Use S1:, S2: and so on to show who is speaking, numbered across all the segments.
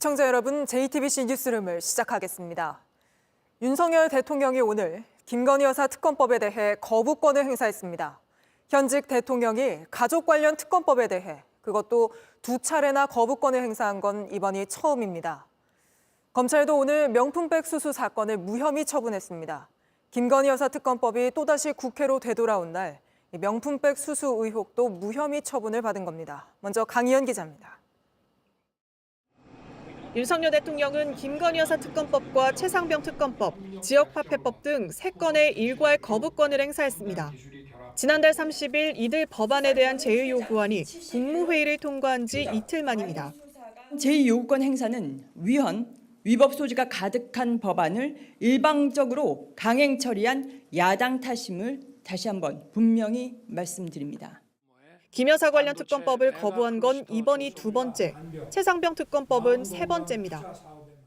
S1: 시청자 여러분, JTBC 뉴스룸을 시작하겠습니다. 윤석열 대통령이 오늘 김건희 여사 특검법에 대해 거부권을 행사했습니다. 현직 대통령이 가족 관련 특검법에 대해 그것도 2차례나 거부권을 행사한 건 이번이 처음입니다. 검찰도 오늘 명품백 수수 사건을 무혐의 처분했습니다. 김건희 여사 특검법이 또다시 국회로 되돌아온 날 명품백 수수 의혹도 무혐의 처분을 받은 겁니다. 먼저 강희연 기자입니다.
S2: 윤석열 대통령은 김건희 여사 특검법과 최상병 특검법, 지역화폐법 등 3건의 일괄 거부권을 행사했습니다. 지난달 30일 이들 법안에 대한 제의 요구안이 국무회의를 통과한 지 이틀 만입니다.
S3: 제의 요구권 행사는 위법 소지가 가득한 법안을 일방적으로 강행 처리한 야당 탓임을 다시 한번 분명히 말씀드립니다.
S2: 김 여사 관련 특검법을 거부한 건 이번이 2번째, 최상병 특검법은 3번째입니다.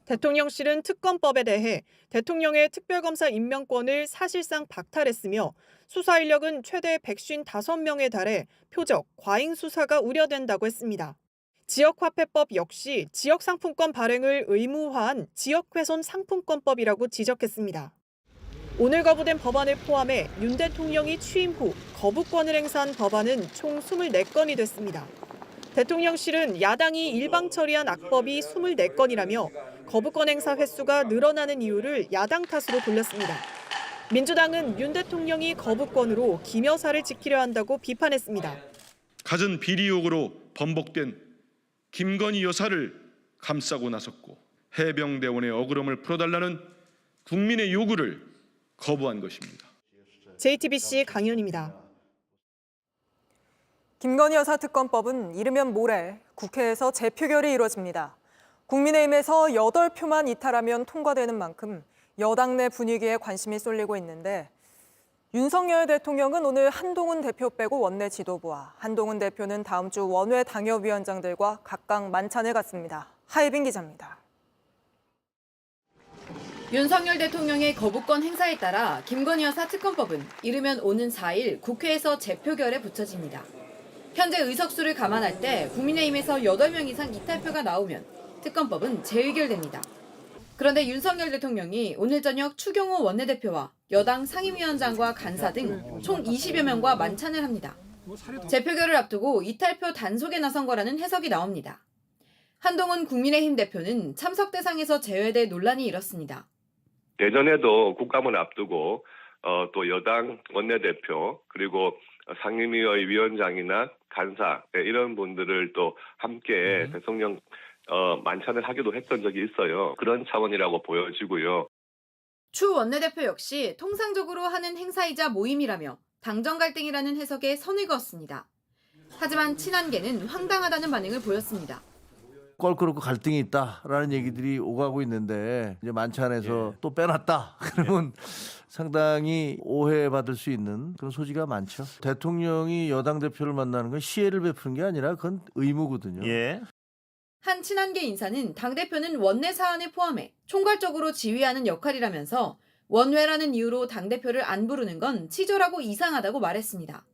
S2: 대통령실은 특검법에 대해 대통령의 특별검사 임명권을 사실상 박탈했으며 수사 인력은 최대 155명에 달해 표적, 과잉 수사가 우려된다고 했습니다. 지역화폐법 역시 지역상품권 발행을 의무화한 지역훼손 상품권법이라고 지적했습니다. 오늘 거부된 법안을 포함해 윤 대통령이 취임 후 거부권을 행사한 법안은 총 24건이 됐습니다. 대통령실은 야당이 일방 처리한 악법이 24건이라며 거부권 행사 횟수가 늘어나는 이유를 야당 탓으로 돌렸습니다. 민주당은 윤 대통령이 거부권으로 김 여사를 지키려 한다고 비판했습니다.
S4: 갖은 비리 의혹으로 번복된 김건희 여사를 감싸고 나섰고 해병대원의 억울함을 풀어달라는 국민의 요구를 거부한 것입니다.
S2: JTBC 강희연입니다.
S1: 김건희 여사 특검법은 이르면 모레 국회에서 재표결이 이루어집니다. 국민의힘에서 8표만 이탈하면 통과되는 만큼 여당 내 분위기에 관심이 쏠리고 있는데 윤석열 대통령은 오늘 한동훈 대표 빼고 원내 지도부와 한동훈 대표는 다음 주 원외 당협위원장들과 각각 만찬을 갖습니다. 하예빈 기자입니다.
S5: 윤석열 대통령의 거부권 행사에 따라 김건희 여사 특검법은 이르면 오는 4일 국회에서 재표결에 붙여집니다. 현재 의석수를 감안할 때 국민의힘에서 8명 이상 이탈표가 나오면 특검법은 재의결됩니다. 그런데 윤석열 대통령이 오늘 저녁 추경호 원내대표와 여당 상임위원장과 간사 등 총 20여 명과 만찬을 합니다. 재표결을 앞두고 이탈표 단속에 나선 거라는 해석이 나옵니다. 한동훈 국민의힘 대표는 참석 대상에서 제외돼 논란이 일었습니다.
S6: 예전에도 국감을 앞두고 또 여당 원내대표 그리고 상임위의 위원장이나 간사 이런 분들을 또 함께 대통령 만찬을 하기도 했던 적이 있어요. 그런 차원이라고 보여지고요.
S5: 추 원내대표 역시 통상적으로 하는 행사이자 모임이라며 당정 갈등이라는 해석에 선을 그었습니다. 하지만 친한계는 황당하다는 반응을 보였습니다.
S7: 껄끄럽고 갈등이 있다라는 얘기들이 오가고 있는데 이제 만찬에서 또 빼놨다 그러면 상당히 오해받을 수 있는 그런 소지가 많죠. 대통령이 여당 대표를 만나는 건 시혜를 베푸는 게 아니라 그건 의무거든요.
S5: 한 친한계 인사는 당대표는 원내 사안을 포함해 총괄적으로 지휘하는 역할이라면서 원외라는 이유로 당대표를 안 부르는 건 치졸하고 이상하다고 말했습니다.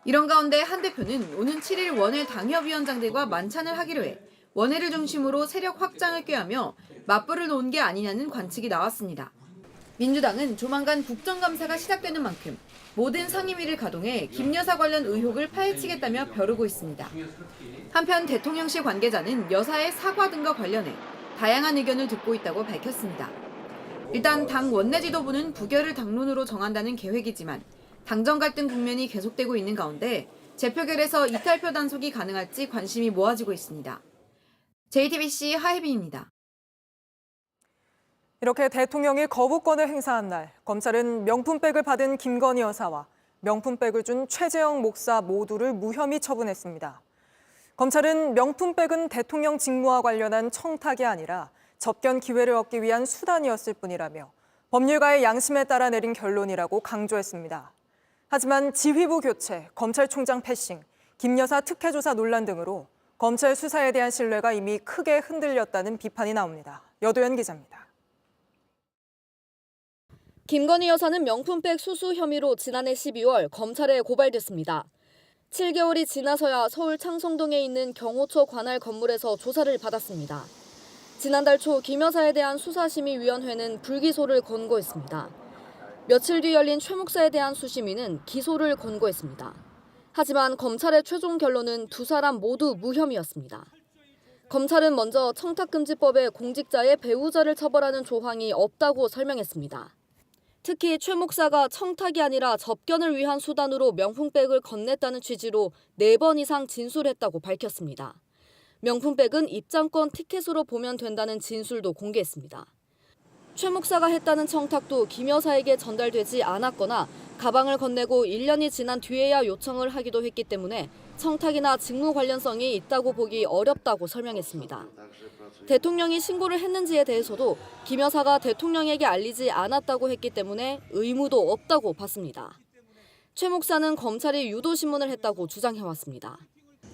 S5: 이런 가운데 한 대표는 오는 7일 원외 당협위원장들과 만찬을 하기로 해 원외를 중심으로 세력 확장을 꾀하며 맞불을 놓은 게 아니냐는 관측이 나왔습니다. 민주당은 조만간 국정감사가 시작되는 만큼 모든 상임위를 가동해 김 여사 관련 의혹을 파헤치겠다며 벼르고 있습니다. 한편 대통령실 관계자는 여사의 사과 등과 관련해 다양한 의견을 듣고 있다고 밝혔습니다. 일단 당 원내 지도부는 부결을 당론으로 정한다는 계획이지만 당정 갈등 국면이 계속되고 있는 가운데 재표결에서 이탈표 단속이 가능할지 관심이 모아지고 있습니다. JTBC 하예빈입니다.
S1: 이렇게 대통령이 거부권을 행사한 날, 검찰은 명품백을 받은 김건희 여사와 명품백을 준 최재형 목사 모두를 무혐의 처분했습니다. 검찰은 명품백은 대통령 직무와 관련한 청탁이 아니라 접견 기회를 얻기 위한 수단이었을 뿐이라며 법률가의 양심에 따라 내린 결론이라고 강조했습니다. 하지만 지휘부 교체, 검찰총장 패싱, 김 여사 특혜 조사 논란 등으로 검찰 수사에 대한 신뢰가 이미 크게 흔들렸다는 비판이 나옵니다. 여도연 기자입니다.
S8: 김건희 여사는 명품백 수수 혐의로 지난해 12월 검찰에 고발됐습니다. 7개월이 지나서야 서울 창성동에 있는 경호처 관할 건물에서 조사를 받았습니다. 지난달 초 김 여사에 대한 수사심의위원회는 불기소를 권고했습니다. 며칠 뒤 열린 최 목사에 대한 수심위는 기소를 권고했습니다. 하지만 검찰의 최종 결론은 두 사람 모두 무혐의였습니다. 검찰은 먼저 청탁금지법에 공직자의 배우자를 처벌하는 조항이 없다고 설명했습니다. 특히 최 목사가 청탁이 아니라 접견을 위한 수단으로 명품백을 건넸다는 취지로 4번 이상 진술했다고 밝혔습니다. 명품백은 입장권 티켓으로 보면 된다는 진술도 공개했습니다. 최 목사가 했다는 청탁도 김 여사에게 전달되지 않았거나 가방을 건네고 1년이 지난 뒤에야 요청을 하기도 했기 때문에 청탁이나 직무 관련성이 있다고 보기 어렵다고 설명했습니다. 대통령이 신고를 했는지에 대해서도 김 여사가 대통령에게 알리지 않았다고 했기 때문에 의무도 없다고 봤습니다. 최 목사는 검찰이 유도신문을 했다고 주장해왔습니다.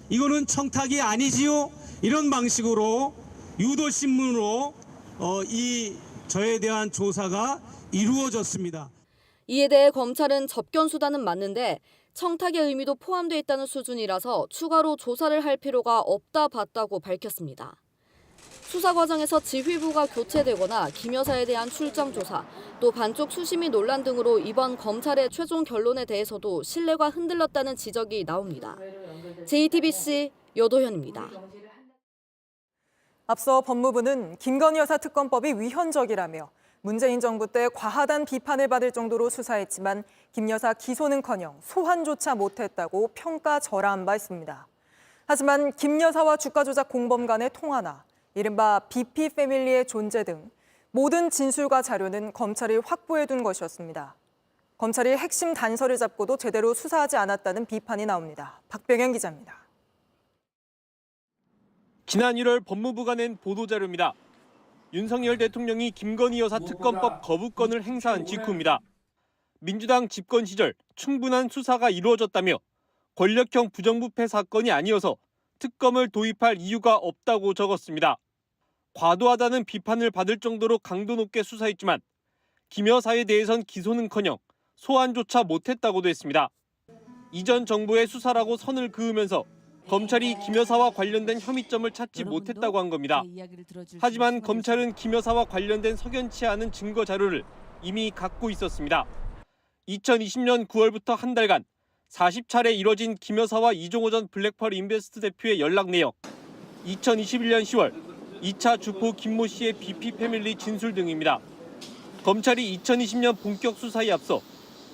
S9: 이거는 청탁이 아니지요. 이런 방식으로 유도신문으로 저에 대한 조사가 이루어졌습니다.
S8: 이에 대해 검찰은 접견 수단은 맞는데 청탁의 의미도 포함돼 있다는 수준이라서 추가로 조사를 할 필요가 없다 봤다고 밝혔습니다. 수사 과정에서 지휘부가 교체되거나 김 여사에 대한 출정 조사, 또 반쪽 수심이 논란 등으로 이번 검찰의 최종 결론에 대해서도 신뢰가 흔들렸다는 지적이 나옵니다. JTBC 여도현입니다.
S1: 앞서 법무부는 김건희 여사 특검법이 위헌적이라며 문재인 정부 때 과하단 비판을 받을 정도로 수사했지만 김 여사 기소는커녕 소환조차 못했다고 평가절하한 바 있습니다. 하지만 김 여사와 주가 조작 공범 간의 통화나 이른바 BP 패밀리의 존재 등 모든 진술과 자료는 검찰이 확보해둔 것이었습니다. 검찰이 핵심 단서를 잡고도 제대로 수사하지 않았다는 비판이 나옵니다. 박병현 기자입니다.
S10: 지난 1월 법무부가 낸 보도자료입니다. 윤석열 대통령이 김건희 여사 특검법 거부권을 행사한 직후입니다. 민주당 집권 시절 충분한 수사가 이루어졌다며 권력형 부정부패 사건이 아니어서 특검을 도입할 이유가 없다고 적었습니다. 과도하다는 비판을 받을 정도로 강도 높게 수사했지만 김 여사에 대해선 기소는커녕 소환조차 못했다고도 했습니다. 이전 정부의 수사라고 선을 그으면서 검찰이 김 여사와 관련된 혐의점을 찾지 못했다고 한 겁니다. 하지만 검찰은 김 여사와 관련된 석연치 않은 증거 자료를 이미 갖고 있었습니다. 2020년 9월부터 한 달간 40차례 이뤄진 김 여사와 이종호 전 블랙펄 인베스트 대표의 연락 내역, 2021년 10월 2차 주포 김모 씨의 BP 패밀리 진술 등입니다. 검찰이 2020년 본격 수사에 앞서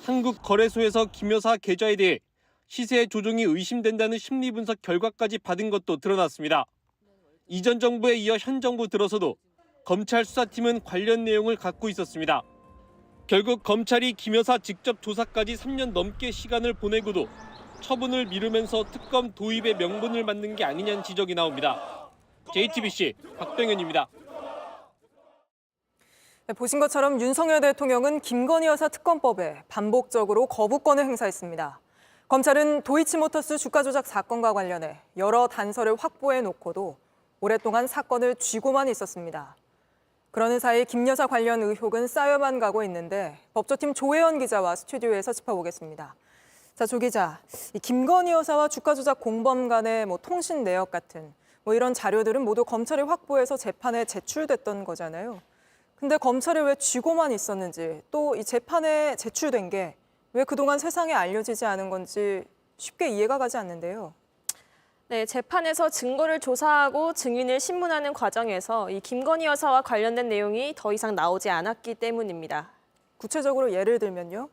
S10: 한국거래소에서 김 여사 계좌에 대해 시세 조종이 의심된다는 심리분석 결과까지 받은 것도 드러났습니다. 이전 정부에 이어 현 정부 들어서도 검찰 수사팀은 관련 내용을 갖고 있었습니다. 결국 검찰이 김 여사 직접 조사까지 3년 넘게 시간을 보내고도 처분을 미루면서 특검 도입의 명분을 만든 게 아니냐는 지적이 나옵니다. JTBC 박병현입니다.
S1: 보신 것처럼 윤석열 대통령은 김건희 여사 특검법에 반복적으로 거부권을 행사했습니다. 검찰은 도이치모터스 주가 조작 사건과 관련해 여러 단서를 확보해 놓고도 오랫동안 사건을 쥐고만 있었습니다. 그러는 사이 김 여사 관련 의혹은 쌓여만 가고 있는데 법조팀 조혜연 기자와 스튜디오에서 짚어보겠습니다. 자, 조 기자, 이 김건희 여사와 주가 조작 공범 간의 통신 내역 같은 이런 자료들은 모두 검찰이 확보해서 재판에 제출됐던 거잖아요. 근데 검찰이 왜 쥐고만 있었는지, 또 이 재판에 제출된 게 왜 그동안 세상에 알려지지 않은 건지 쉽게 이해가 가지 않는데요.
S11: 네, 재판에서 증거를 조사하고 증인을 신문하는 과정에서 이 김건희 여사와 관련된 내용이 더 이상 나오지 않았기 때문입니다.
S1: 구체적으로 예를 들면요?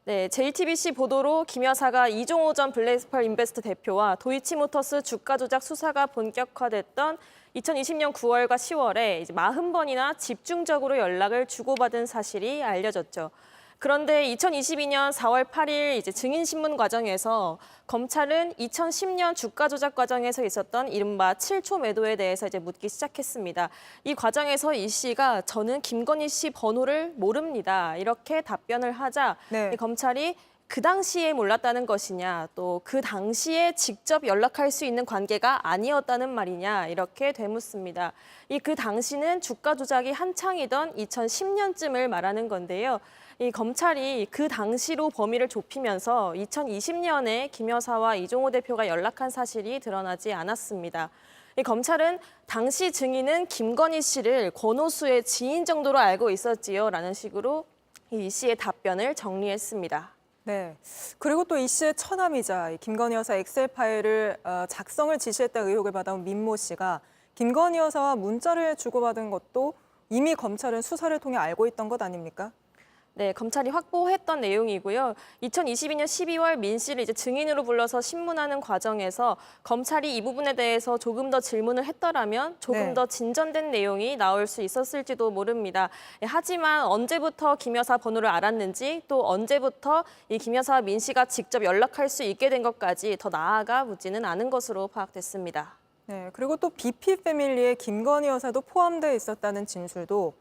S11: 네, JTBC 보도로 김 여사가 이종호 전 블랙펄 인베스트 대표와 도이치모터스 주가 조작 수사가 본격화됐던 2020년 9월과 10월에 40번이나 집중적으로 연락을 주고받은 사실이 알려졌죠. 그런데 2022년 4월 8일 증인 신문 과정에서 검찰은 2010년 주가 조작 과정에서 있었던 이른바 7초 매도에 대해서 묻기 시작했습니다. 이 과정에서 이 씨가 저는 김건희 씨 번호를 모릅니다. 이렇게 답변을 하자 검찰이 그 당시에 몰랐다는 것이냐, 또 그 당시에 직접 연락할 수 있는 관계가 아니었다는 말이냐 이렇게 되묻습니다. 그 당시는 주가 조작이 한창이던 2010년쯤을 말하는 건데요. 이 검찰이 그 당시로 범위를 좁히면서 2020년에 김 여사와 이종호 대표가 연락한 사실이 드러나지 않았습니다. 이 검찰은 당시 증인은 김건희 씨를 권오수의 지인 정도로 알고 있었지요 라는 식으로 이 씨의 답변을 정리했습니다.
S1: 네. 그리고 또 이 씨의 처남이자 이 김건희 여사 엑셀 파일을 작성을 지시했다 의혹을 받아온 민모 씨가 김건희 여사와 문자를 주고받은 것도 이미 검찰은 수사를 통해 알고 있던 것 아닙니까?
S11: 네, 검찰이 확보했던 내용이고요. 2022년 12월 민 씨를 이제 증인으로 불러서 신문하는 과정에서 검찰이 이 부분에 대해서 조금 더 질문을 했더라면 조금
S1: 네.
S11: 더 진전된 내용이 나올 수 있었을지도 모릅니다. 하지만 언제부터 김 여사 번호를 알았는지 또 언제부터 이 김 여사와 민 씨가 직접 연락할 수 있게 된 것까지 더 나아가 묻지는 않은 것으로 파악됐습니다.
S1: 네. 그리고 또 BP 패밀리에 김건희 여사도 포함되어 있었다는 진술도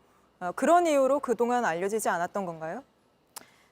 S1: 그런 이유로 그동안 알려지지 않았던 건가요?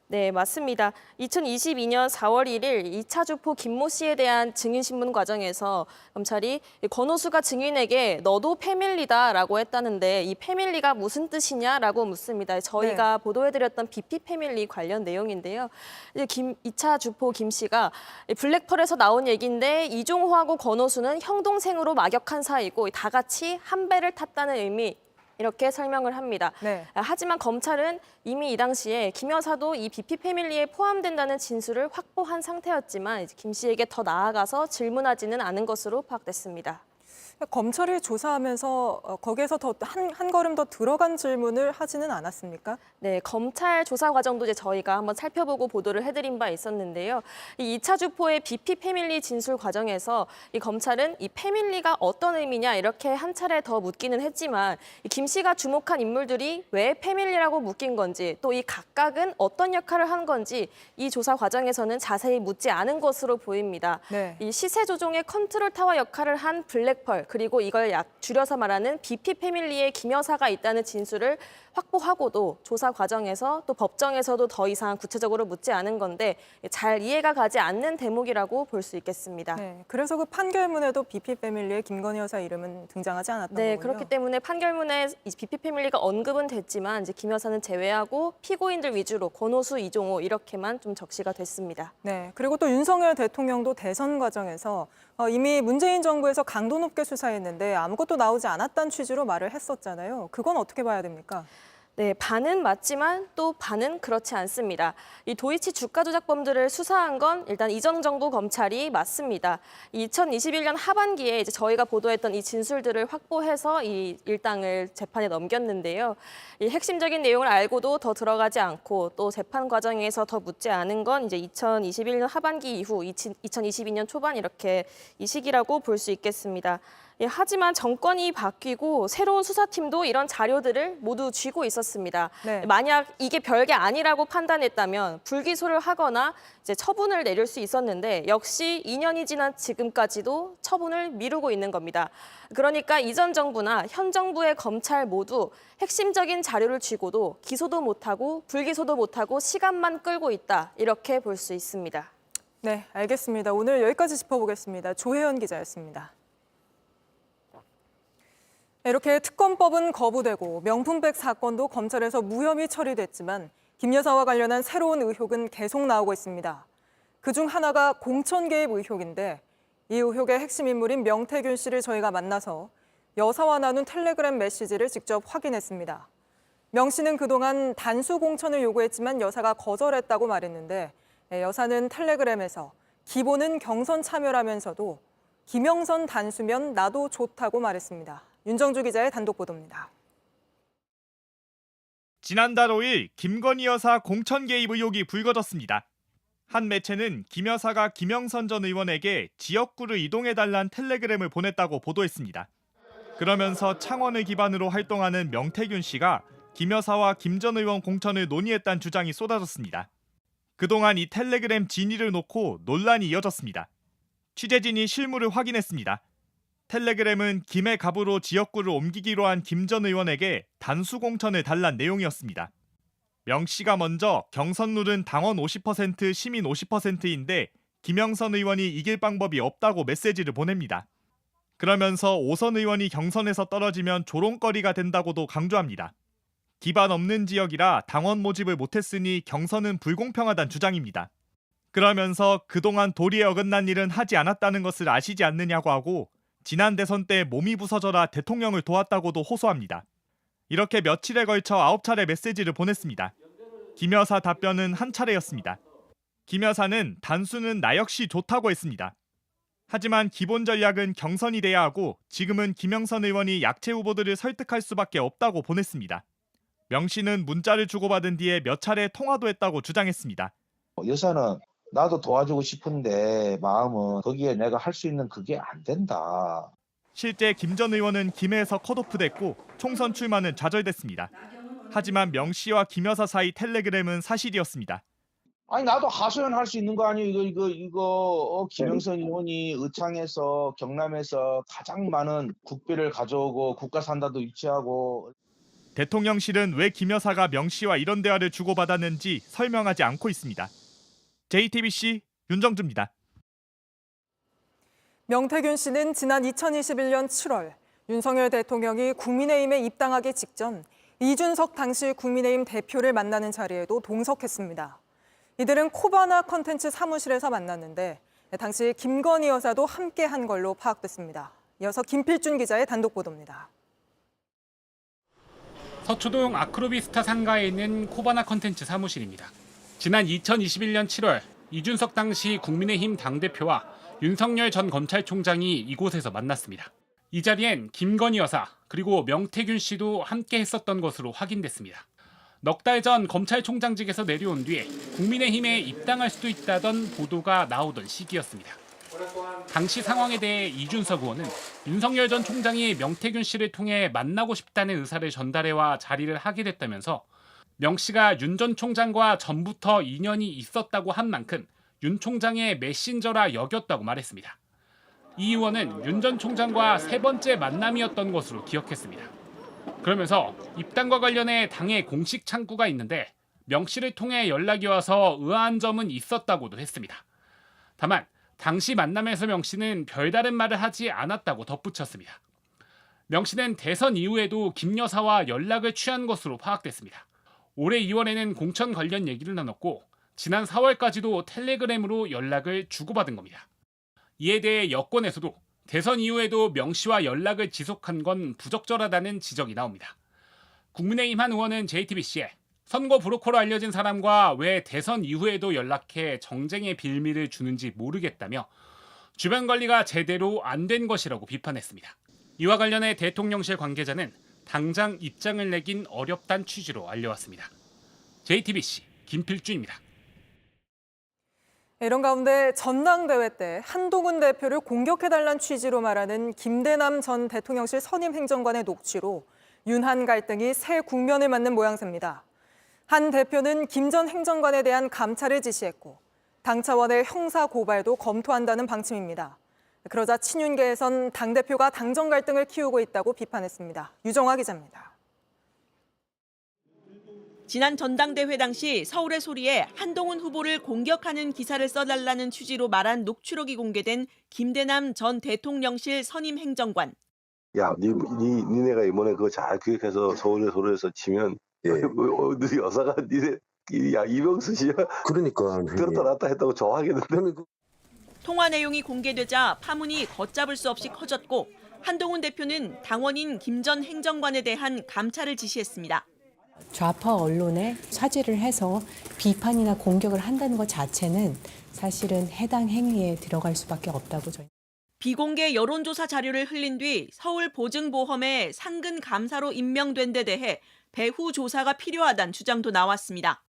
S11: 네, 맞습니다. 2022년 4월 1일 2차 주포 김모 씨에 대한 증인신문 과정에서 검찰이 권오수가 증인에게 너도 패밀리다라고 했다는데 이 패밀리가 무슨 뜻이냐라고 묻습니다. 저희가 보도해드렸던 BP 패밀리 관련 내용인데요. 이제 2차 주포 김 씨가 블랙펄에서 나온 얘기인데 이종호하고 권오수는 형동생으로 막역한 사이고 다 같이 한 배를 탔다는 의미 이렇게 설명을 합니다.
S1: 네.
S11: 하지만 검찰은 이미 이 당시에 김 여사도 이 BP 패밀리에 포함된다는 진술을 확보한 상태였지만 이제 김 씨에게 더 나아가서 질문하지는 않은 것으로 파악됐습니다.
S1: 검찰이 조사하면서 거기에서 더 한 걸음 더 들어간 질문을 하지는 않았습니까?
S11: 네, 검찰 조사 과정도 이제 저희가 한번 살펴보고 보도를 해드린 바 있었는데요. 이 2차 주포의 BP 패밀리 진술 과정에서 이 검찰은 이 패밀리가 어떤 의미냐 이렇게 한 차례 더 묻기는 했지만 이 김 씨가 주목한 인물들이 왜 패밀리라고 묶인 건지 또 이 각각은 어떤 역할을 한 건지 이 조사 과정에서는 자세히 묻지 않은 것으로 보입니다.
S1: 네.
S11: 이 시세 조종의 컨트롤 타워 역할을 한 블랙펄 그리고 이걸 줄여서 말하는 BP 패밀리에 김 여사가 있다는 진술을 확보하고도 조사 과정에서 또 법정에서도 더 이상 구체적으로 묻지 않은 건데 잘 이해가 가지 않는 대목이라고 볼 수 있겠습니다.
S1: 네. 그래서 그 판결문에도 BP 패밀리의 김건희 여사 이름은 등장하지 않았던
S11: 네,
S1: 거군요.
S11: 그렇기 때문에 판결문에 이 BP 패밀리가 언급은 됐지만 이제 김 여사는 제외하고 피고인들 위주로 권오수, 이종호 이렇게만 좀 적시가 됐습니다.
S1: 네. 그리고 또 윤석열 대통령도 대선 과정에서 이미 문재인 정부에서 강도 높게 수사했는데 아무것도 나오지 않았다는 취지로 말을 했었잖아요. 그건 어떻게 봐야 됩니까?
S11: 네, 반은 맞지만 또 반은 그렇지 않습니다. 이 도이치 주가 조작범들을 수사한 건 일단 이전 정부 검찰이 맞습니다. 2021년 하반기에 이제 저희가 보도했던 이 진술들을 확보해서 이 일당을 재판에 넘겼는데요. 이 핵심적인 내용을 알고도 더 들어가지 않고 또 재판 과정에서 더 묻지 않은 건 이제 2021년 하반기 이후 2022년 초반 이렇게 이 시기라고 볼 수 있겠습니다. 예, 하지만 정권이 바뀌고 새로운 수사팀도 이런 자료들을 모두 쥐고 있었습니다.
S1: 네.
S11: 만약 이게 별게 아니라고 판단했다면 불기소를 하거나 이제 처분을 내릴 수 있었는데 역시 2년이 지난 지금까지도 처분을 미루고 있는 겁니다. 그러니까 이전 정부나 현 정부의 검찰 모두 핵심적인 자료를 쥐고도 기소도 못하고 불기소도 못하고 시간만 끌고 있다. 이렇게 볼 수 있습니다.
S1: 네, 알겠습니다. 오늘 여기까지 짚어보겠습니다. 조혜연 기자였습니다. 이렇게 특검법은 거부되고 명품백 사건도 검찰에서 무혐의 처리됐지만 김 여사와 관련한 새로운 의혹은 계속 나오고 있습니다. 그중 하나가 공천 개입 의혹인데 이 의혹의 핵심 인물인 명태균 씨를 저희가 만나서 여사와 나눈 텔레그램 메시지를 직접 확인했습니다. 명 씨는 그동안 단수 공천을 요구했지만 여사가 거절했다고 말했는데 여사는 텔레그램에서 기본은 경선 참여라면서도 김영선 단수면 나도 좋다고 말했습니다. 윤정주 기자의 단독 보도입니다.
S12: 지난달 5일 김건희 여사 공천 개입 의혹이 불거졌습니다. 한 매체는 김 여사가 김영선 전 의원에게 지역구를 이동해달란 텔레그램을 보냈다고 보도했습니다. 그러면서 창원을 기반으로 활동하는 명태균 씨가 김 여사와 김 전 의원 공천을 논의했다는 주장이 쏟아졌습니다. 그동안 이 텔레그램 진위를 놓고 논란이 이어졌습니다. 취재진이 실물을 확인했습니다. 텔레그램은 김해 갑으로 지역구를 옮기기로 한 김 전 의원에게 단수 공천을 달란 내용이었습니다. 명 씨가 먼저 경선 룰은 당원 50%, 시민 50%인데 김영선 의원이 이길 방법이 없다고 메시지를 보냅니다. 그러면서 오선 의원이 경선에서 떨어지면 조롱거리가 된다고도 강조합니다. 기반 없는 지역이라 당원 모집을 못했으니 경선은 불공평하다는 주장입니다. 그러면서 그동안 도리에 어긋난 일은 하지 않았다는 것을 아시지 않느냐고 하고 지난 대선 때 몸이 부서져라 대통령을 도왔다고도 호소합니다. 이렇게 며칠에 걸쳐 9차례 메시지를 보냈습니다. 김 여사 답변은 한 차례였습니다. 김 여사는 단수는 나 역시 좋다고 했습니다. 하지만 기본 전략은 경선이 돼야 하고 지금은 김영선 의원이 약체 후보들을 설득할 수밖에 없다고 보냈습니다. 명 씨는 문자를 주고받은 뒤에 몇 차례 통화도 했다고 주장했습니다.
S13: 여사는 나도 도와주고 싶은데 마음은 거기에 내가 할 수 있는 그게 안 된다.
S12: 실제 김 전 의원은 김해에서 컷오프됐고 총선 출마는 좌절됐습니다. 하지만 명 씨와 김 여사 사이 텔레그램은 사실이었습니다.
S13: 아니 나도 하소연 할 수 있는 거 아니에요? 이거 김영선 의원이 의창에서 경남에서 가장 많은 국비를 가져오고 국가 산다도 유치하고.
S12: 대통령실은 왜 김 여사가 명 씨와 이런 대화를 주고받았는지 설명하지 않고 있습니다. JTBC 윤정주입니다.
S1: 명태균 씨는 지난 2021년 7월 윤석열 대통령이 국민의힘에 입당하기 직전 이준석 당시 국민의힘 대표를 만나는 자리에도 동석했습니다. 이들은 코바나 컨텐츠 사무실에서 만났는데 당시 김건희 여사도 함께한 걸로 파악됐습니다. 이어서 김필준 기자의 단독 보도입니다.
S14: 서초동 아크로비스타 상가에 있는 코바나 컨텐츠 사무실입니다. 지난 2021년 7월 이준석 당시 국민의힘 당대표와 윤석열 전 검찰총장이 이곳에서 만났습니다. 이 자리엔 김건희 여사 그리고 명태균 씨도 함께 했었던 것으로 확인됐습니다. 넉 달 전 검찰총장직에서 내려온 뒤에 국민의힘에 입당할 수도 있다던 보도가 나오던 시기였습니다. 당시 상황에 대해 이준석 의원은 윤석열 전 총장이 명태균 씨를 통해 만나고 싶다는 의사를 전달해와 자리를 하게 됐다면서 명 씨가 윤 전 총장과 전부터 인연이 있었다고 한 만큼 윤 총장의 메신저라 여겼다고 말했습니다. 이 의원은 윤 전 총장과 세 번째 만남이었던 것으로 기억했습니다. 그러면서 입당과 관련해 당에 공식 창구가 있는데 명 씨를 통해 연락이 와서 의아한 점은 있었다고도 했습니다. 다만 당시 만남에서 명 씨는 별다른 말을 하지 않았다고 덧붙였습니다. 명 씨는 대선 이후에도 김 여사와 연락을 취한 것으로 파악됐습니다. 올해 2월에는 공천 관련 얘기를 나눴고 지난 4월까지도 텔레그램으로 연락을 주고받은 겁니다. 이에 대해 여권에서도 대선 이후에도 명 씨와 연락을 지속한 건 부적절하다는 지적이 나옵니다. 국민의힘 한 의원은 JTBC에 선거 브로커로 알려진 사람과 왜 대선 이후에도 연락해 정쟁의 빌미를 주는지 모르겠다며 주변 관리가 제대로 안 된 것이라고 비판했습니다. 이와 관련해 대통령실 관계자는 당장 입장을 내긴 어렵다는 취지로 알려왔습니다. JTBC 김필준입니다.
S1: 이런 가운데 전당대회 때 한동훈 대표를 공격해달란 취지로 말하는 김대남 전 대통령실 선임 행정관의 녹취로 윤한 갈등이 새 국면을 맞는 모양새입니다. 한 대표는 김 전 행정관에 대한 감찰을 지시했고 당 차원의 형사 고발도 검토한다는 방침입니다. 그러자 친윤계에선 당대표가 당정 갈등을 키우고 있다고 비판했습니다. 유정화 기자입니다.
S15: 지난 전당대회 당시 서울의 소리에 한동훈 후보를 공격하는 기사를 써달라는 취지로 말한 녹취록이 공개된 김대남 전 대통령실 선임 행정관.
S16: 야, 니네가 이번에 그거 잘 기획해서 서울의 소리에서 치면 너희 여사가 야 이병수 씨야. 그러니까 그렇다 놨다 했다고 좋아하겠는데.
S15: 통화 내용이 공개되자 파문이 걷잡을 수 없이 커졌고 한동훈 대표는 당원인 김 전 행정관에 대한 감찰을 지시했습니다.
S17: 좌파 언론에 차지를 해서 비판이나 공격을 한다는 것 자체는 사실은 해당 행위에 들어갈 수밖에 없다고 저희.
S15: 비공개 여론조사 자료를 흘린 뒤 서울보증보험에 상근 감사로 임명된 데 대해 배후 조사가 필요하다는 주장도 나왔습니다.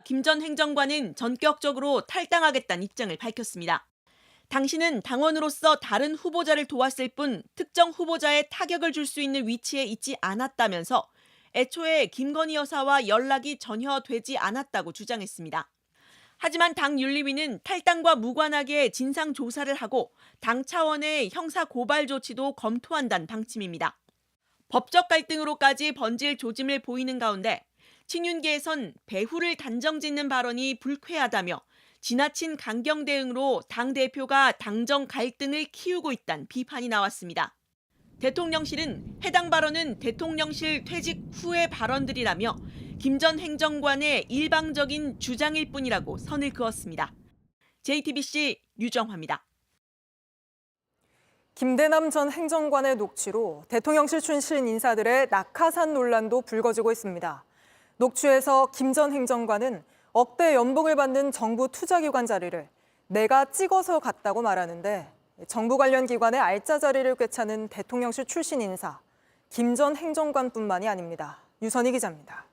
S15: 김 전 행정관은 전격적으로 탈당하겠다는 입장을 밝혔습니다. 당신은 당원으로서 다른 후보자를 도왔을 뿐 특정 후보자에 타격을 줄 수 있는 위치에 있지 않았다면서 애초에 김건희 여사와 연락이 전혀 되지 않았다고 주장했습니다. 하지만 당 윤리위는 탈당과 무관하게 진상 조사를 하고 당 차원의 형사 고발 조치도 검토한다는 방침입니다. 법적 갈등으로까지 번질 조짐을 보이는 가운데 친윤계에선 배후를 단정짓는 발언이 불쾌하다며 지나친 강경 대응으로 당대표가 당정 갈등을 키우고 있다는 비판이 나왔습니다. 대통령실은 해당 발언은 대통령실 퇴직 후의 발언들이라며 김 전 행정관의 일방적인 주장일 뿐이라고 선을 그었습니다. JTBC 유정화입니다.
S1: 김대남 전 행정관의 녹취로 대통령실 출신 인사들의 낙하산 논란도 불거지고 있습니다. 녹취에서 김 전 행정관은 억대 연봉을 받는 정부 투자기관 자리를 내가 찍어서 갔다고 말하는데 정부 관련 기관의 알짜 자리를 꿰차는 대통령실 출신 인사, 김 전 행정관뿐만이 아닙니다. 유선희 기자입니다.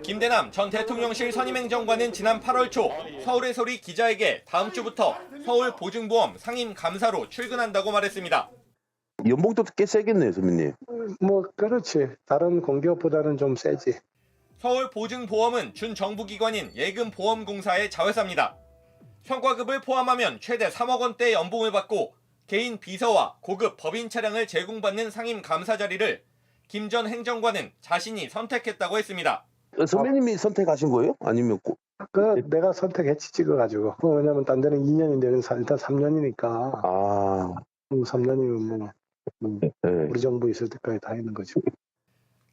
S10: 김대남 전 대통령실 선임행정관은 지난 8월 초 서울의 소리 기자에게 다음 주부터 서울 보증보험 상임감사로 출근한다고 말했습니다.
S16: 연봉도 꽤 세겠네요, 선배님.
S18: 뭐 그렇지. 다른 공기업보다는 좀 세지.
S10: 서울 보증보험은 준정부기관인 예금보험공사의 자회사입니다. 성과급을 포함하면 최대 3억 원대의 연봉을 받고 개인 비서와 고급 법인 차량을 제공받는 상임감사 자리를 김 전 행정관은 자신이 선택했다고 했습니다.
S16: 선배님이 선택하신 거예요? 아니면
S18: 내가 선택했지 찍어가지고. 왜냐면 딴 데는 2년인데 일단 3년이니까. 3년이면 우리 정부 있을 때까지 다 있는 거죠.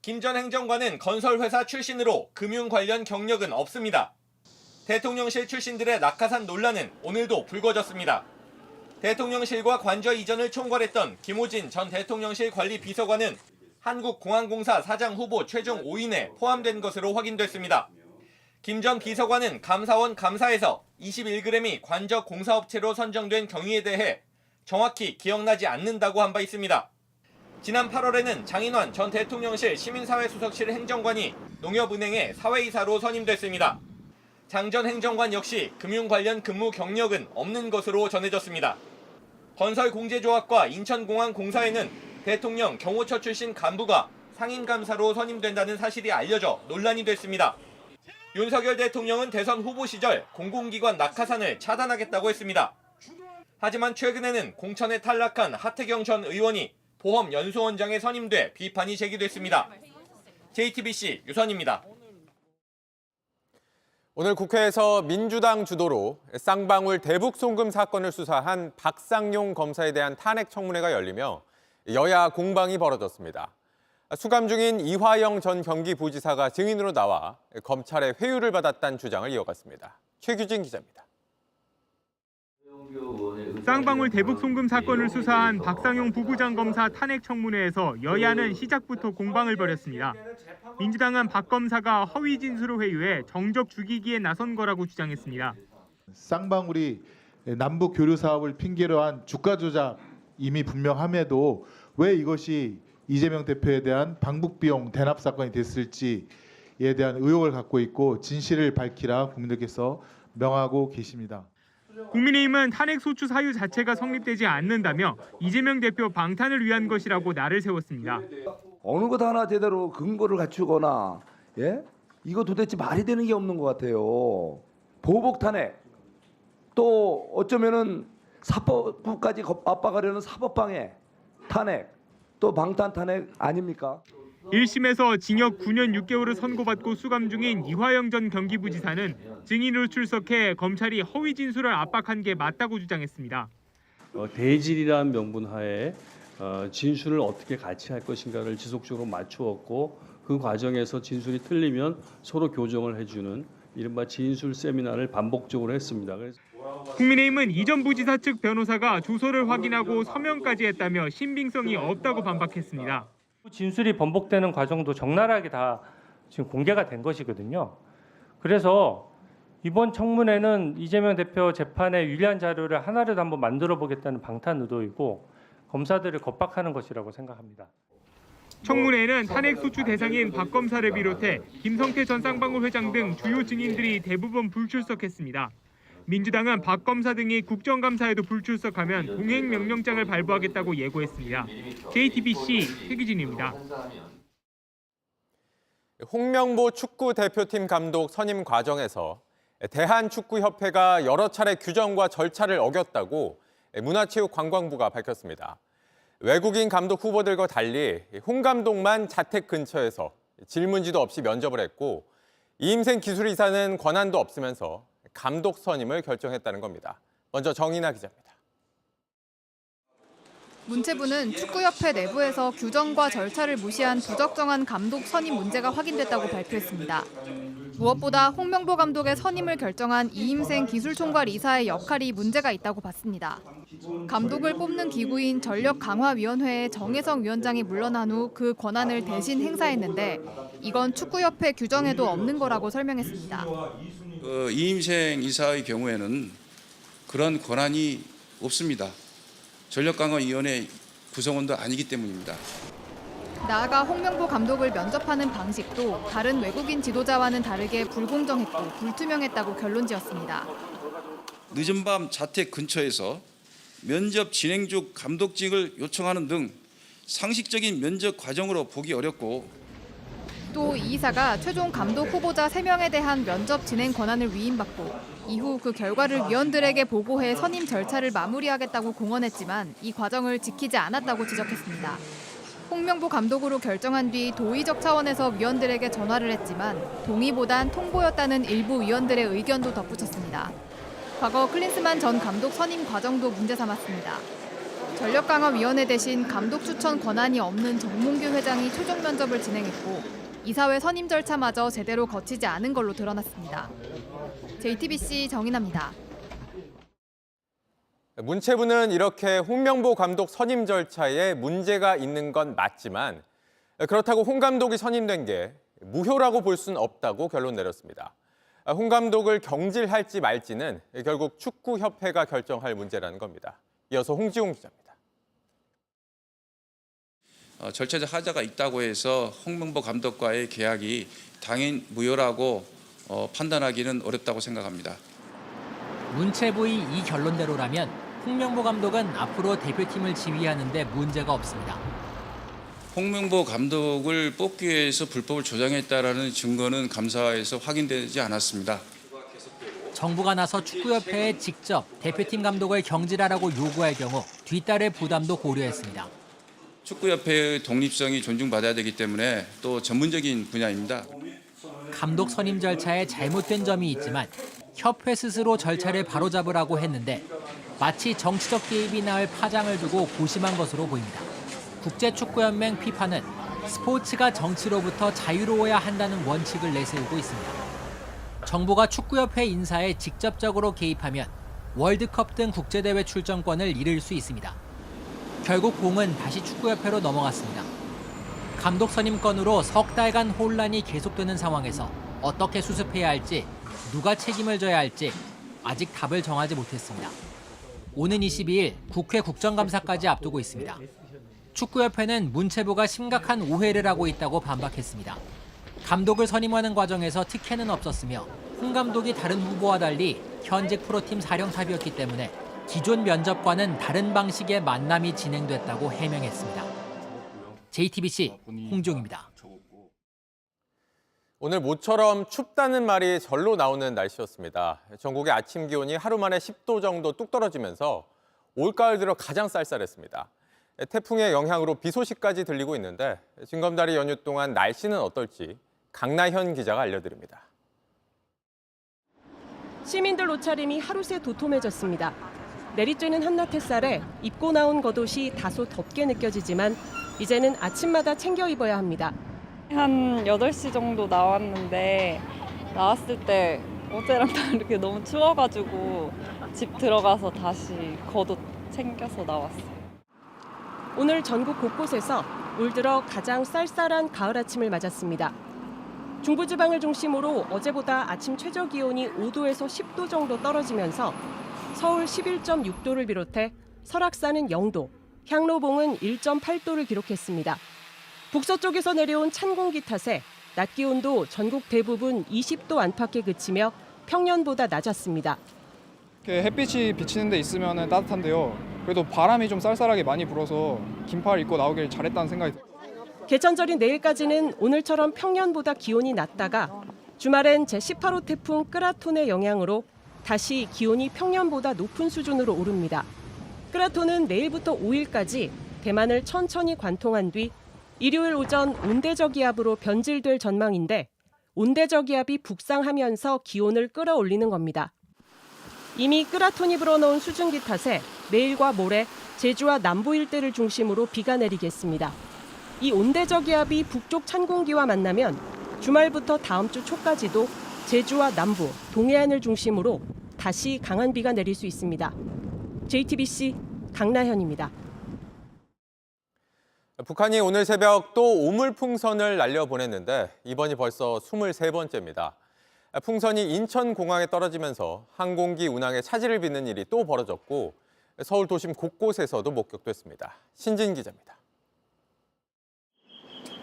S10: 김 전 행정관은 건설회사 출신으로 금융 관련 경력은 없습니다. 대통령실 출신들의 낙하산 논란은 오늘도 불거졌습니다. 대통령실과 관저 이전을 총괄했던 김호진 전 대통령실 관리비서관은 한국공항공사 사장 후보 최종 5인에 포함된 것으로 확인됐습니다. 김 전 비서관은 감사원 감사에서 21g이 관저 공사업체로 선정된 경위에 대해 정확히 기억나지 않는다고 한 바 있습니다. 지난 8월에는 장인환 전 대통령실 시민사회수석실 행정관이 농협은행의 사회이사로 선임됐습니다. 장 전 행정관 역시 금융 관련 근무 경력은 없는 것으로 전해졌습니다. 건설공제조합과 인천공항공사에는 대통령 경호처 출신 간부가 상임감사로 선임된다는 사실이 알려져 논란이 됐습니다. 윤석열 대통령은 대선 후보 시절 공공기관 낙하산을 차단하겠다고 했습니다. 하지만 최근에는 공천에 탈락한 하태경 전 의원이 보험연수원장에 선임돼 비판이 제기됐습니다. JTBC 유선입니다.
S19: 오늘 국회에서 민주당 주도로 쌍방울 대북 송금 사건을 수사한 박상용 검사에 대한 탄핵 청문회가 열리며 여야 공방이 벌어졌습니다. 수감 중인 이화영 전 경기부지사가 증인으로 나와 검찰의 회유를 받았다는 주장을 이어갔습니다. 최규진 기자입니다.
S12: 쌍방울 대북 송금 사건을 수사한 박상용 부부장검사 탄핵 청문회에서 여야는 시작부터 공방을 벌였습니다. 민주당은 박 검사가 허위 진술을 회유해 정적 죽이기에 나선 거라고 주장했습니다.
S20: 쌍방울이 남북 교류 사업을 핑계로 한 주가 조작임이 분명함에도 왜 이것이 이재명 대표에 대한 방북 비용 대납 사건이 됐을지에 대한 의혹을 갖고 있고 진실을 밝히라 국민들께서 명하고 계십니다.
S12: 국민의힘은 탄핵 소추 사유 자체가 성립되지 않는다며 이재명 대표 방탄을 위한 것이라고 날을 세웠습니다.
S21: 어느 것 하나 제대로 근거를 갖추거나 이거 도대체 말이 되는 게 없는 것 같아요. 보복 탄핵 또 어쩌면은 사법부까지 압박하려는 사법방해 탄핵 또 방탄 탄핵 아닙니까?
S12: 1심에서 징역 9년 6개월을 선고받고 수감 중인 이화영 전 경기부지사는 증인으로 출석해 검찰이 허위 진술을 압박한 게 맞다고 주장했습니다.
S22: 대질이라는 명분하에 진술을 어떻게 같이 할 것인가를 지속적으로 맞추었고 그 과정에서 진술이 틀리면 서로 교정을 해주는 이른바 진술 세미나를 반복적으로 했습니다.
S12: 국민의힘은 이전 부지사 측 변호사가 조서를 확인하고 서명까지 했다며 신빙성이 없다고 반박했습니다.
S23: 진술이 번복되는 과정도 적나라하게 다 지금 공개가 된 것이거든요. 그래서 이번 청문회는 이재명 대표 재판에 유리한 자료를 하나라도 한번 만들어 보겠다는 방탄 의도이고 검사들을 겁박하는 것이라고 생각합니다.
S12: 청문회에는 탄핵 소추 대상인 박 검사를 비롯해 김성태 전 쌍방울 회장 등 주요 증인들이 대부분 불출석했습니다. 민주당은 박 검사 등이 국정감사에도 불출석하면 동행 명령장을 발부하겠다고 예고했습니다. JTBC 최기진입니다.
S19: 홍명보 축구 대표팀 감독 선임 과정에서 대한축구협회가 여러 차례 규정과 절차를 어겼다고 문화체육관광부가 밝혔습니다. 외국인 감독 후보들과 달리 홍 감독만 자택 근처에서 질문지도 없이 면접을 했고 이임생 기술이사는 권한도 없으면서 감독 선임을 결정했다는 겁니다. 먼저 정인아 기자입니다.
S24: 문체부는 축구협회 내부에서 규정과 절차를 무시한 부적정한 감독 선임 문제가 확인됐다고 발표했습니다. 무엇보다 홍명보 감독의 선임을 결정한 이임생 기술총괄 이사의 역할이 문제가 있다고 봤습니다. 감독을 뽑는 기구인 전력강화위원회의 정혜성 위원장이 물러난 후 그 권한을 대신 행사했는데 이건 축구협회 규정에도 없는 거라고 설명했습니다.
S2: 이임생 이사의 경우에는 그런 권한이 없습니다. 전력강화위원회 구성원도 아니기 때문입니다.
S24: 나아가 홍명보 감독을 면접하는 방식도 다른 외국인 지도자와는 다르게 불공정했고 불투명했다고 결론지었습니다.
S2: 늦은 밤 자택 근처에서 면접 진행 중 감독직을 요청하는 등 상식적인 면접 과정으로 보기 어렵고
S24: 또 이 이사가 최종 감독 후보자 3명에 대한 면접 진행 권한을 위임받고 이후 그 결과를 위원들에게 보고해 선임 절차를 마무리하겠다고 공언했지만 이 과정을 지키지 않았다고 지적했습니다. 홍명보 감독으로 결정한 뒤 도의적 차원에서 위원들에게 전화를 했지만 동의보단 통보였다는 일부 위원들의 의견도 덧붙였습니다. 과거 클린스만 전 감독 선임 과정도 문제 삼았습니다. 전력강화위원회 대신 감독 추천 권한이 없는 정몽규 회장이 최종 면접을 진행했고 이사회 선임 절차마저 제대로 거치지 않은 걸로 드러났습니다. JTBC 정인아입니다.
S19: 문체부는 이렇게 홍명보 감독 선임 절차에 문제가 있는 건 맞지만 그렇다고 홍 감독이 선임된 게 무효라고 볼 수는 없다고 결론 내렸습니다. 홍 감독을 경질할지 말지는 결국 축구협회가 결정할 문제라는 겁니다. 이어서 홍지용 기자입니다.
S2: 절차적 하자가 있다고 해서 홍명보 감독과의 계약이 당연 무효라고 판단하기는 어렵다고 생각합니다.
S3: 문체부의 이 결론대로라면 홍명보 감독은 앞으로 대표팀을 지휘하는 데 문제가 없습니다.
S2: 홍명보 감독을 뽑기 위해서 불법을 조장했다라는 증거는 감사에서 확인되지 않았습니다.
S3: 정부가 나서 축구협회에 직접 대표팀 감독을 경질하라고 요구할 경우 뒤따를 부담도 고려했습니다.
S2: 축구협회의 독립성이 존중받아야 되기 때문에 또 전문적인 분야입니다.
S3: 감독 선임 절차에 잘못된 점이 있지만 협회 스스로 절차를 바로잡으라고 했는데 마치 정치적 개입이 나을 파장을 두고 고심한 것으로 보입니다. 국제축구연맹 FIFA는 스포츠가 정치로부터 자유로워야 한다는 원칙을 내세우고 있습니다. 정부가 축구협회 인사에 직접적으로 개입하면 월드컵 등 국제대회 출전권을 잃을 수 있습니다. 결국 공은 다시 축구협회로 넘어갔습니다. 감독 선임 건으로 석 달간 혼란이 계속되는 상황에서 어떻게 수습해야 할지, 누가 책임을 져야 할지 아직 답을 정하지 못했습니다. 오는 22일 국회 국정감사까지 앞두고 있습니다. 축구협회는 문체부가 심각한 오해를 하고 있다고 반박했습니다. 감독을 선임하는 과정에서 특혜는 없었으며 홍 감독이 다른 후보와 달리 현직 프로팀 사령탑이었기 때문에 기존 면접과는 다른 방식의 만남이 진행됐다고 해명했습니다. JTBC 홍종입니다.
S19: 오늘 모처럼 춥다는 말이 절로 나오는 날씨였습니다. 전국의 아침 기온이 하루 만에 10도 정도 뚝 떨어지면서 올가을 들어 가장 쌀쌀했습니다. 태풍의 영향으로 비 소식까지 들리고 있는데 징검다리 연휴 동안 날씨는 어떨지 강나현 기자가 알려드립니다.
S4: 시민들 옷차림이 하루새 도톰해졌습니다. 내리쬐는 한낮 햇살에 입고 나온 겉옷이 다소 덥게 느껴지지만 이제는 아침마다 챙겨 입어야 합니다.
S6: 한 8시 정도 나왔는데 나왔을 때 어제랑 다르게 너무 추워가지고 집 들어가서 다시 겉옷 챙겨서 나왔어요.
S4: 오늘 전국 곳곳에서 올 들어 가장 쌀쌀한 가을 아침을 맞았습니다. 중부지방을 중심으로 어제보다 아침 최저 기온이 5도에서 10도 정도 떨어지면서 서울 11.6도를 비롯해 설악산은 0도, 향로봉은 1.8도를 기록했습니다. 북서쪽에서 내려온 찬 공기 탓에 낮 기온도 전국 대부분 20도 안팎에 그치며 평년보다 낮았습니다.
S25: 햇빛이 비치는 데 있으면 따뜻한데요. 그래도 바람이 좀 쌀쌀하게 많이 불어서 긴팔 입고 나오길 잘했다는 생각이 들어요.
S4: 개천절인 내일까지는 오늘처럼 평년보다 기온이 낮다가 주말엔 제18호 태풍 끄라톤의 영향으로 다시 기온이 평년보다 높은 수준으로 오릅니다. 끄라톤은 내일부터 5일까지 대만을 천천히 관통한 뒤 일요일 오전 온대저기압으로 변질될 전망인데 온대저기압이 북상하면서 기온을 끌어올리는 겁니다. 이미 끄라톤이 불어넣은 수증기 탓에 내일과 모레 제주와 남부 일대를 중심으로 비가 내리겠습니다. 이 온대저기압이 북쪽 찬 공기와 만나면 주말부터 다음 주 초까지도 제주와 남부, 동해안을 중심으로 다시 강한 비가 내릴 수 있습니다. JTBC 강나현입니다.
S19: 북한이 오늘 새벽 또 오물풍선을 날려보냈는데 이번이 벌써 23번째입니다. 풍선이 인천공항에 떨어지면서 항공기 운항에 차질을 빚는 일이 또 벌어졌고 서울 도심 곳곳에서도 목격됐습니다. 신진 기자입니다.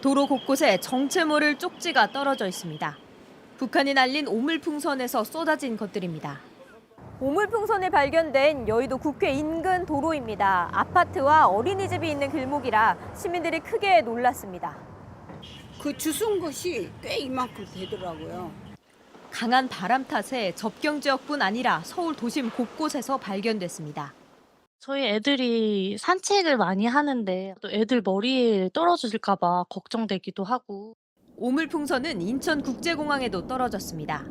S5: 도로 곳곳에 정체 모를 쪽지가 떨어져 있습니다. 북한이 날린 오물풍선에서 쏟아진 것들입니다. 오물풍선이 발견된 여의도 국회 인근 도로입니다. 아파트와 어린이집이 있는 길목이라 시민들이 크게 놀랐습니다.
S7: 그 주운 것이 꽤 이만큼 되더라고요.
S5: 강한 바람 탓에 접경 지역뿐 아니라 서울 도심 곳곳에서 발견됐습니다.
S8: 저희 애들이 산책을 많이 하는데 또 애들 머리에 떨어질까 봐 걱정되기도 하고.
S5: 오물풍선은 인천국제공항에도 떨어졌습니다.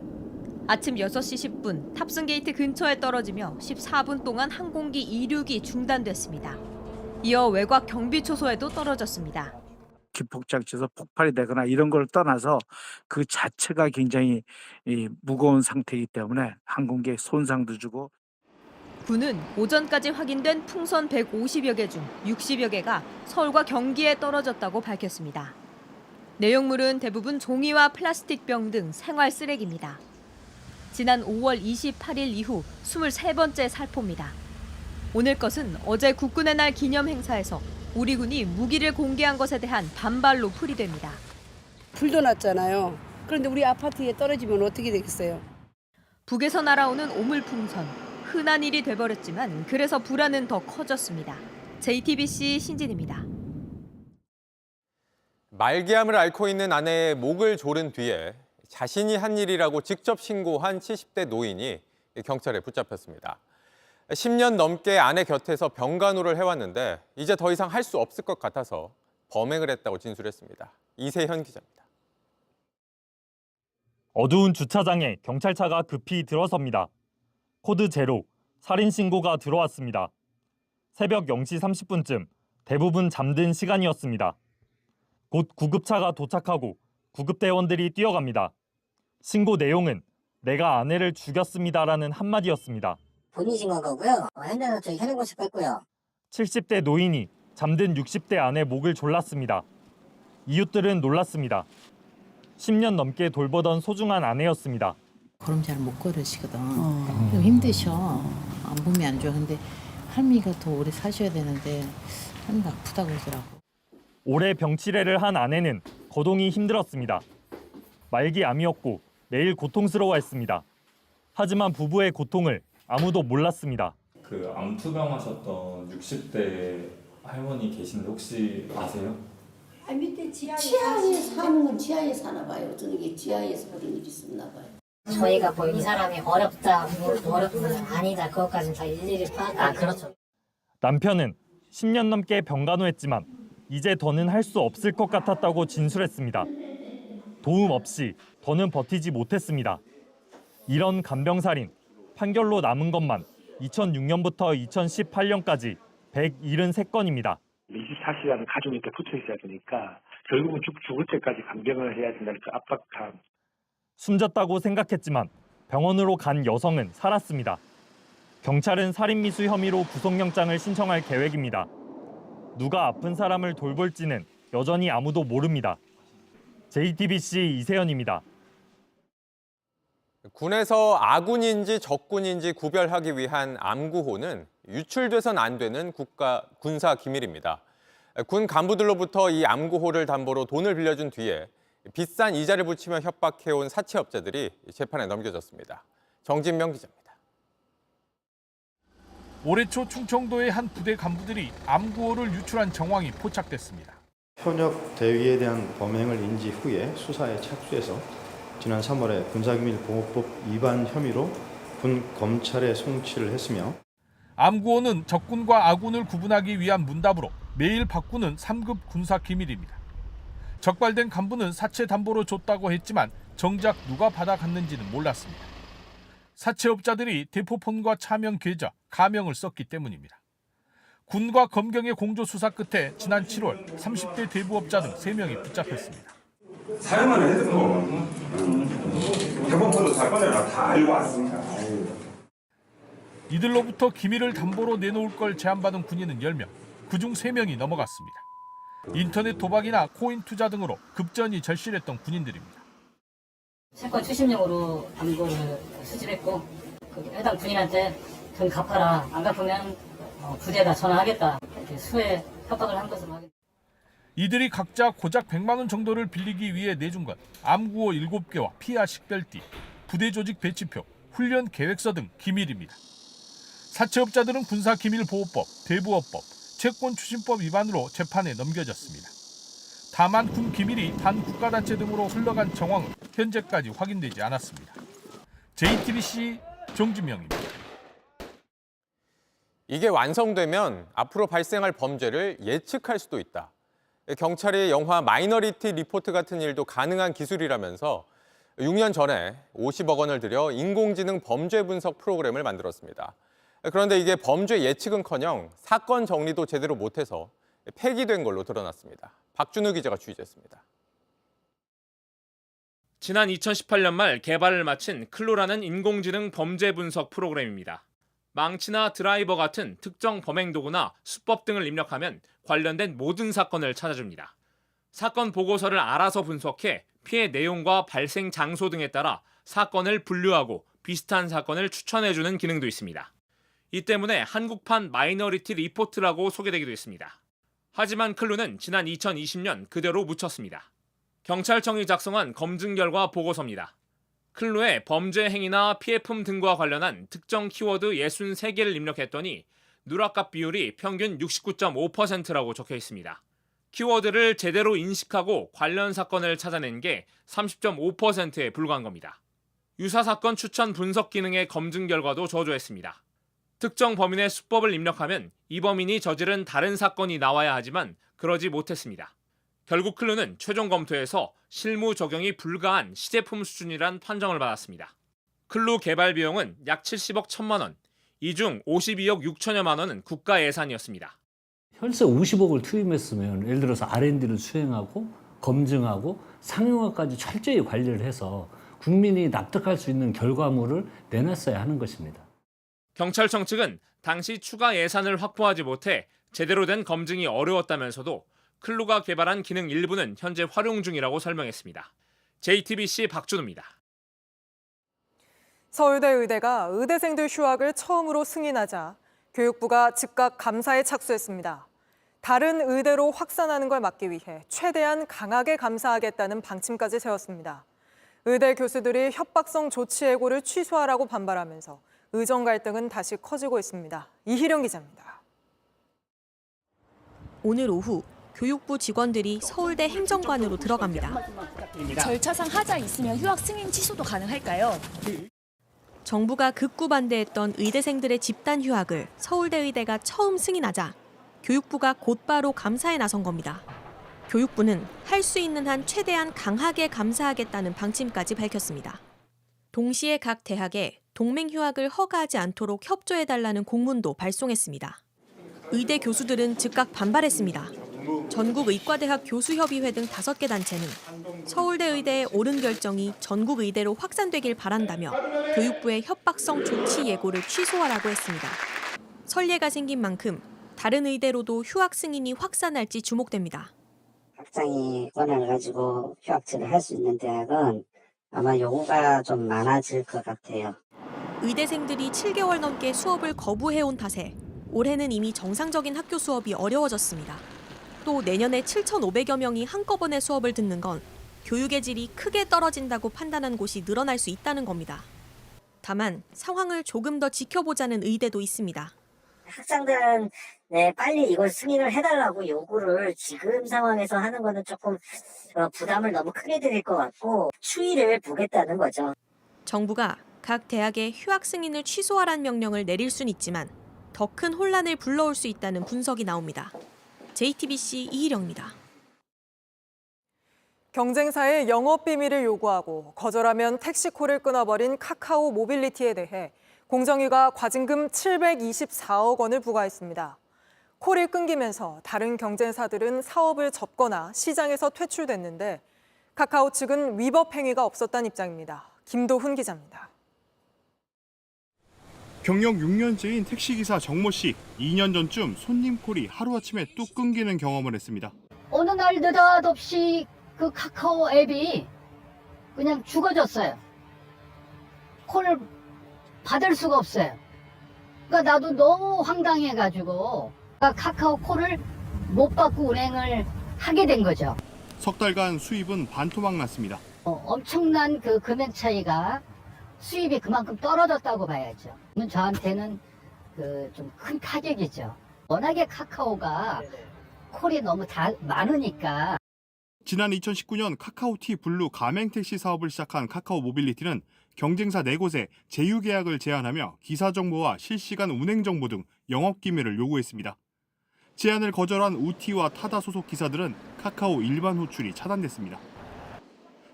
S5: 아침 6시 10분 탑승 게이트 근처에 떨어지며 14분 동안 항공기 이륙이 중단됐습니다. 이어 외곽 경비초소에도 떨어졌습니다.
S9: 기폭장치에서 폭발이 되거나 이런 걸 떠나서 그 자체가 굉장히 무거운 상태이기 때문에 항공기에 손상도 주고.
S5: 군은 오전까지 확인된 풍선 150여 개 중 60여 개가 서울과 경기에 떨어졌다고 밝혔습니다. 내용물은 대부분 종이와 플라스틱 병 등 생활 쓰레기입니다. 지난 5월 28일 이후 23번째 살포입니다. 오늘 것은 어제 국군의 날 기념 행사에서 우리 군이 무기를 공개한 것에 대한 반발로 풀이됩니다.
S7: 불도 났잖아요. 그런데 우리 아파트에 떨어지면 어떻게 되겠어요?
S5: 북에서 날아오는 오물풍선. 흔한 일이 돼버렸지만 그래서 불안은 더 커졌습니다. JTBC 신진입니다.
S19: 말기암을 앓고 있는 아내의 목을 조른 뒤에 자신이 한 일이라고 직접 신고한 70대 노인이 경찰에 붙잡혔습니다. 10년 넘게 아내 곁에서 병간호를 해왔는데 이제 더 이상 할 수 없을 것 같아서 범행을 했다고 진술했습니다. 이세현 기자입니다.
S11: 어두운 주차장에 경찰차가 급히 들어섭니다. 코드 제로, 살인 신고가 들어왔습니다. 새벽 0시 30분쯤 대부분 잠든 시간이었습니다. 곧 구급차가 도착하고 구급대원들이 뛰어갑니다. 신고 내용은 내가 아내를 죽였습니다라는 한마디였습니다.
S26: 본인이 신고한 거고요. 현장은 저희 현행고시 뺐고요.
S11: 70대 노인이 잠든 60대 아내 목을 졸랐습니다. 이웃들은 놀랐습니다. 10년 넘게 돌보던 소중한 아내였습니다.
S27: 걸음 잘 못 걸으시거든. 좀 힘드셔. 몸이 안 좋아. 근데 할미가 더 오래 사셔야 되는데 할미가 아프다고 그러더라고.
S11: 올해 병치레를 한 아내는 거동이 힘들었습니다. 말기암이었고 매일 고통스러워했습니다. 하지만 부부의 고통을 아무도 몰랐습니다.
S28: 그 암 투병하셨던 60대 할머니 계신데 혹시 아세요?
S26: 아, 밑에 지하에 사는 건 지하에 사나 봐요. 저녁에 지하에서 그런 일이 있었나 봐요.
S27: 저희가 뭐 이 사람이 어렵다, 어렵다, 아니다 그것까지는 다 일일이 파악. 그렇죠.
S11: 남편은 10년 넘게 병간호했지만 이제 더는 할 수 없을 것 같았다고 진술했습니다. 도움 없이 더는 버티지 못했습니다. 이런 간병살인, 판결로 남은 것만 2006년부터 2018년까지 173건입니다.
S18: 24시간 가족이 이렇게 붙어 있어야 되니까 결국은 죽을 때까지 간병을 해야 된다는 그 압박감.
S11: 숨졌다고 생각했지만 병원으로 간 여성은 살았습니다. 경찰은 살인미수 혐의로 구속영장을 신청할 계획입니다. 누가 아픈 사람을 돌볼지는 여전히 아무도 모릅니다. JTBC 이세현입니다.
S19: 군에서 아군인지 적군인지 구별하기 위한 암구호는 유출돼선 안 되는 군사 기밀입니다. 군 간부들로부터 이 암구호를 담보로 돈을 빌려준 뒤에 비싼 이자를 붙이며 협박해온 사채업자들이 재판에 넘겨졌습니다. 정진명 기자입니다.
S29: 올해 초 충청도의 한 부대 간부들이 암구호를 유출한 정황이 포착됐습니다.
S30: 현역 대위에 대한 범행을 인지 후에 수사에 착수해서 지난 3월에 군사기밀보호법 위반 혐의로 군 검찰에 송치를 했으며
S29: 암구호는 적군과 아군을 구분하기 위한 문답으로 매일 바꾸는 3급 군사기밀입니다. 적발된 간부는 사채 담보로 줬다고 했지만 정작 누가 받아갔는지는 몰랐습니다. 사채업자들이 대포폰과 차명 계좌, 가명을 썼기 때문입니다. 군과 검경의 공조 수사 끝에 지난 7월 30대 대부업자 등 3명이 붙잡혔습니다.
S1: 사용만 해도 대법원도 사건이라 다 알고 왔습니다.
S29: 이들로부터 기밀을 담보로 내놓을 걸 제안받은 군인은 10명, 그중 3명이 넘어갔습니다. 인터넷 도박이나 코인 투자 등으로 급전이 절실했던 군인들입니다.
S10: 채권 추심용으로 담보를 수집했고 해당 군인한테 돈 갚아라, 안 갚으면 부대에다 전화하겠다, 이렇게 수해 협박을 한 것으로 확인.
S29: 이들이 각자 고작 100만 원 정도를 빌리기 위해 내준 건 암구호 7개와 피아 식별띠, 부대 조직 배치표, 훈련 계획서 등 기밀입니다. 사채업자들은 군사기밀보호법, 대부업법, 채권추심법 위반으로 재판에 넘겨졌습니다. 다만 군 기밀이 반국가단체 등으로 흘러간 정황은 현재까지 확인되지 않았습니다. JTBC 정진명입니다.
S19: 이게 완성되면 앞으로 발생할 범죄를 예측할 수도 있다. 경찰이 영화 마이너리티 리포트 같은 일도 가능한 기술이라면서 6년 전에 50억 원을 들여 인공지능 범죄 분석 프로그램을 만들었습니다. 그런데 이게 범죄 예측은커녕 사건 정리도 제대로 못해서 폐기된 걸로 드러났습니다. 박준우 기자가 취재했습니다.
S13: 지난 2018년 말 개발을 마친 클로라는 인공지능 범죄 분석 프로그램입니다. 망치나 드라이버 같은 특정 범행 도구나 수법 등을 입력하면 관련된 모든 사건을 찾아줍니다. 사건 보고서를 알아서 분석해 피해 내용과 발생 장소 등에 따라 사건을 분류하고 비슷한 사건을 추천해주는 기능도 있습니다. 이 때문에 한국판 마이너리티 리포트라고 소개되기도 했습니다. 하지만 클루는 지난 2020년 그대로 묻혔습니다. 경찰청이 작성한 검증 결과 보고서입니다. 클루의 범죄 행위나 피해품 등과 관련한 특정 키워드 63개를 입력했더니 누락값 비율이 평균 69.5%라고 적혀 있습니다. 키워드를 제대로 인식하고 관련 사건을 찾아낸 게 30.5%에 불과한 겁니다. 유사 사건 추천 분석 기능의 검증 결과도 저조했습니다. 특정 범인의 수법을 입력하면 이 범인이 저지른 다른 사건이 나와야 하지만 그러지 못했습니다. 결국 클루는 최종 검토에서 실무 적용이 불가한 시제품 수준이란 판정을 받았습니다. 클루 개발 비용은 약 70억 1천만 원, 이 중 52억 6천여만 원은 국가 예산이었습니다.
S14: 혈세 50억을 투입했으면 예를 들어서 R&D를 수행하고 검증하고 상용화까지 철저히 관리를 해서 국민이 납득할 수 있는 결과물을 내놨어야 하는 것입니다.
S13: 경찰청 측은 당시 추가 예산을 확보하지 못해 제대로 된 검증이 어려웠다면서도 클루가 개발한 기능 일부는 현재 활용 중이라고 설명했습니다. JTBC 박준우입니다.
S15: 서울대 의대가 의대생들 휴학을 처음으로 승인하자 교육부가 즉각 감사에 착수했습니다. 다른 의대로 확산하는 걸 막기 위해 최대한 강하게 감사하겠다는 방침까지 세웠습니다. 의대 교수들이 협박성 조치 예고를 취소하라고 반발하면서 의정 갈등은 다시 커지고 있습니다. 이희령 기자입니다.
S16: 오늘 오후 교육부 직원들이 서울대 행정관으로 들어갑니다.
S17: 절차상 하자 있으면 휴학 승인 취소도 가능할까요?
S16: 정부가 극구 반대했던 의대생들의 집단 휴학을 서울대 의대가 처음 승인하자 교육부가 곧바로 감사에 나선 겁니다. 교육부는 할 수 있는 한 최대한 강하게 감사하겠다는 방침까지 밝혔습니다. 동시에 각 대학에 동맹 휴학을 허가하지 않도록 협조해달라는 공문도 발송했습니다. 의대 교수들은 즉각 반발했습니다. 전국의과대학 교수협의회 등 5개 단체는 서울대 의대의 옳은 결정이 전국 의대로 확산되길 바란다며 교육부의 협박성 조치 예고를 취소하라고 했습니다. 선례가 생긴 만큼 다른 의대로도 휴학 승인이 확산할지 주목됩니다.
S20: 학장이 권한을 가지고 휴학제를 할 수 있는 대학은 아마 요구가 좀 많아질 것 같아요.
S16: 의대생들이 7개월 넘게 수업을 거부해온 탓에 올해는 이미 정상적인 학교 수업이 어려워졌습니다. 또 내년에 7,500여 명이 한꺼번에 수업을 듣는 건 교육의 질이 크게 떨어진다고 판단한 곳이 늘어날 수 있다는 겁니다. 다만 상황을 조금 더 지켜보자는 의대도 있습니다.
S20: 학장들은 빨리 이걸 승인을 해달라고 요구를 지금 상황에서 하는 거는 조금 부담을 너무 크게 드릴 것 같고 추이를 보겠다는 거죠.
S16: 정부가 각 대학에 휴학 승인을 취소하라는 명령을 내릴 순 있지만 더 큰 혼란을 불러올 수 있다는 분석이 나옵니다. JTBC 이희령입니다.
S15: 경쟁사의 영업 비밀을 요구하고 거절하면 택시콜을 끊어버린 카카오 모빌리티에 대해 공정위가 과징금 724억 원을 부과했습니다. 콜이 끊기면서 다른 경쟁사들은 사업을 접거나 시장에서 퇴출됐는데 카카오 측은 위법 행위가 없었다는 입장입니다. 김도훈 기자입니다.
S2: 경력 6년째인 택시기사 정모 씨, 2년 전쯤 손님 콜이 하루아침에 뚝 끊기는 경험을 했습니다.
S3: 어느 날 느닷없이 그 카카오 앱이 그냥 죽어졌어요. 콜을 받을 수가 없어요. 그러니까 나도 너무 황당해가지고 카카오 콜을 못 받고 운행을 하게 된 거죠.
S2: 석 달간 수입은 반토막 났습니다.
S3: 엄청난 그 금액 차이가 수입이 그만큼 떨어졌다고 봐야죠. 저한테는 그 좀 큰 타격이죠. 워낙에 카카오가 콜이 너무 많으니까.
S2: 지난 2019년 카카오티 블루 가맹택시 사업을 시작한 카카오 모빌리티는 경쟁사 4곳에 제휴 계약을 제안하며 기사 정보와 실시간 운행 정보 등 영업 기밀을 요구했습니다. 제안을 거절한 우티와 타다 소속 기사들은 카카오 일반 호출이 차단됐습니다.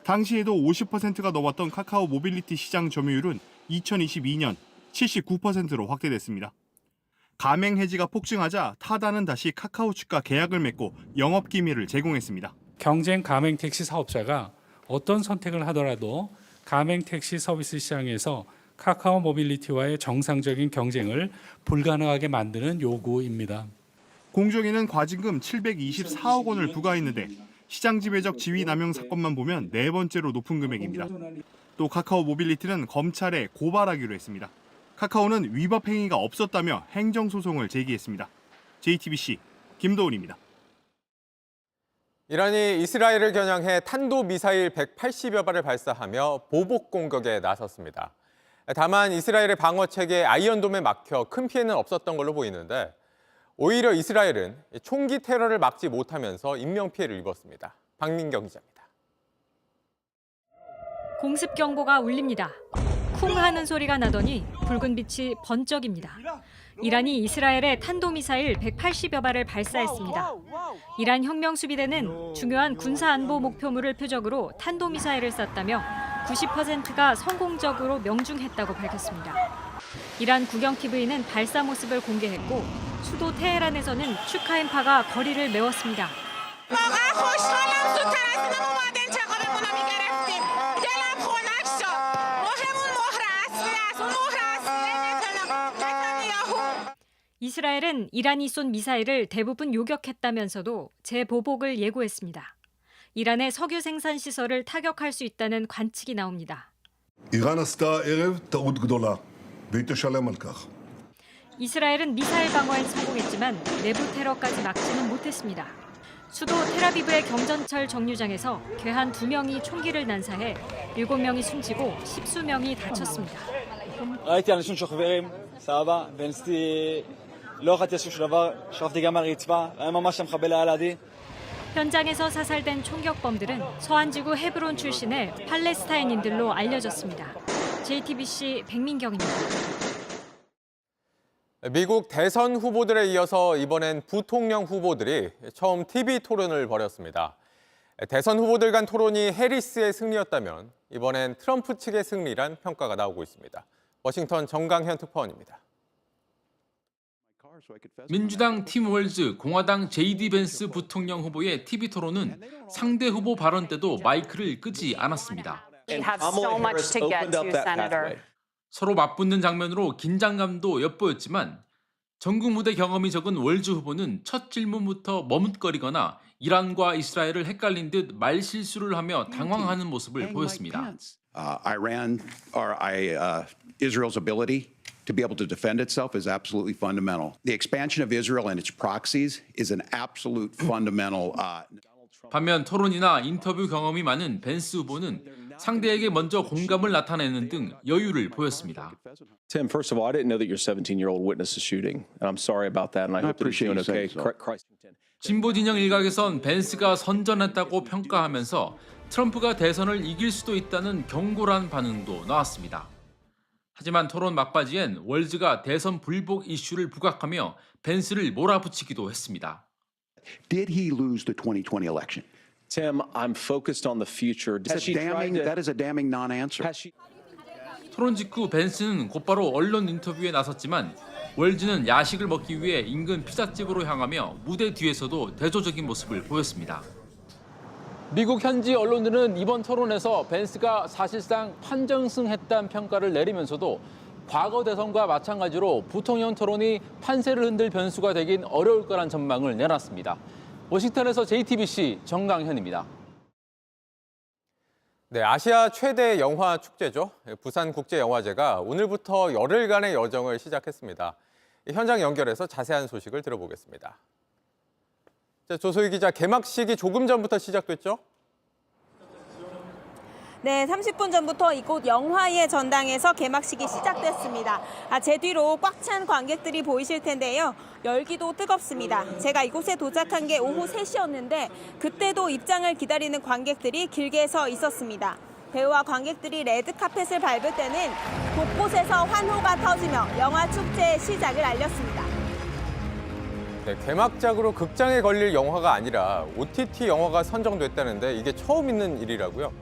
S2: 당시에도 50%가 넘었던 카카오 모빌리티 시장 점유율은 2022년 79%로 확대됐습니다. 가맹 해지가 폭증하자 타다는 다시 카카오 측과 계약을 맺고 영업 기밀을 제공했습니다.
S4: 경쟁 가맹 택시 사업자가 어떤 선택을 하더라도 가맹 택시 서비스 시장에서 카카오 모빌리티와의 정상적인 경쟁을 불가능하게 만드는 요구입니다.
S2: 공정위는 과징금 724억 원을 부과했는데 시장 지배적 지위 남용 사건만 보면 4번째로 높은 금액입니다. 또 카카오 모빌리티는 검찰에 고발하기로 했습니다. 카카오는 위법 행위가 없었다며 행정소송을 제기했습니다. JTBC 김도훈입니다.
S19: 이란이 이스라엘을 겨냥해 탄도미사일 180여 발을 발사하며 보복 공격에 나섰습니다. 다만 이스라엘의 방어체계 아이언돔에 막혀 큰 피해는 없었던 걸로 보이는데 오히려 이스라엘은 총기 테러를 막지 못하면서 인명피해를 입었습니다. 박민경 기자입니다.
S5: 공습 경보가 울립니다. 쿵 하는 소리가 나더니 붉은 빛이 번쩍입니다. 이란이 이스라엘에 탄도미사일 180여 발을 발사했습니다. 이란 혁명수비대는 중요한 군사안보 목표물을 표적으로 탄도미사일을 쐈다며 90%가 성공적으로 명중했다고 밝혔습니다. 이란 국영TV는 발사 모습을 공개했고 수도 테헤란에서는 축하 행파가 거리를 메웠습니다. 이스라엘은 이란이 쏜 미사일을 대부분 요격했다면서도 재보복을 예고했습니다. 이란의 석유 생산 시설을 타격할 수 있다는 관측이 나옵니다. 이스라엘은 미사일 방어에 성공했지만 내부 테러까지 막지는 못했습니다. 수도 텔아비브의 경전철 정류장에서 괴한 2명이 총기를 난사해 7명이 숨지고 10수명이 다쳤습니다. 현장에서 사살된 총격범들은 서한지구 헤브론 출신의 팔레스타인인들로 알려졌습니다. JTBC 백민경입니다.
S19: 미국 대선 후보들에 이어서 이번엔 부통령 후보들이 처음 TV 토론을 벌였습니다. 대선 후보들 간 토론이 해리스의 승리였다면 이번엔 트럼프 측의 승리란 평가가 나오고 있습니다. 워싱턴 정강현 특파원입니다.
S6: 민주당 팀 월즈, 공화당 JD 벤스 부통령 후보의 TV 토론은 상대 후보 발언 때도 마이크를 끄지 않았습니다. 서로 맞붙는 장면으로 긴장감도 엿보였지만 전국 무대 경험이 적은 월즈 후보는 첫 질문부터 머뭇거리거나 이란과 이스라엘을 헷갈린 듯 말실수를 하며 당황하는 모습을 보였습니다.
S12: Israel's ability to be able to defend itself is absolutely fundamental. The expansion of Israel and its proxies is an absolute fundamental.
S6: 반면 토론이나 인터뷰 경험이 많은 벤스 후보는 상대에게 먼저 공감을 나타내는 등 여유를 보였습니다.
S21: Tim, first of all, I didn't know that your 17-year-old witnessed the shooting, and I'm sorry about that, and I hope that you're doing okay.
S6: 진보 진영 일각에선 벤스가 선전했다고 평가하면서 트럼프가 대선을 이길 수도 있다는 경고란 반응도 나왔습니다. 하지만 토론 막바지엔 월즈가 대선 불복 이슈를 부각하며 벤스를 몰아붙이기도 했습니다.
S12: Did he lose the 2020 election?
S21: Tim, I'm focused on the future.
S12: That is a damning non-answer.
S6: 토론 직후 벤스는 곧바로 언론 인터뷰에 나섰지만 월즈는 야식을 먹기 위해 인근 피자집으로 향하며 무대 뒤에서도 대조적인 모습을 보였습니다. 미국 현지 언론들은 이번 토론에서 벤스가 사실상 판정승했다는 평가를 내리면서도 과거 대선과 마찬가지로 부통령 토론이 판세를 흔들 변수가 되긴 어려울 거란 전망을 내놨습니다. 워싱턴에서 JTBC 정강현입니다.
S19: 네, 아시아 최대 영화 축제죠. 부산국제영화제가 오늘부터 열흘간의 여정을 시작했습니다. 현장 연결해서 자세한 소식을 들어보겠습니다. 자, 조소희 기자, 개막식이 조금 전부터 시작됐죠?
S7: 네, 30분 전부터 이곳 영화의 전당에서 개막식이 시작됐습니다. 제 뒤로 꽉 찬 관객들이 보이실 텐데요. 열기도 뜨겁습니다. 제가 이곳에 도착한 게 오후 3시였는데 그때도 입장을 기다리는 관객들이 길게 서 있었습니다. 배우와 관객들이 레드카펫을 밟을 때는 곳곳에서 환호가 터지며 영화 축제의 시작을 알렸습니다.
S19: 네, 개막작으로 극장에 걸릴 영화가 아니라 OTT 영화가 선정됐다는데 이게 처음 있는 일이라고요?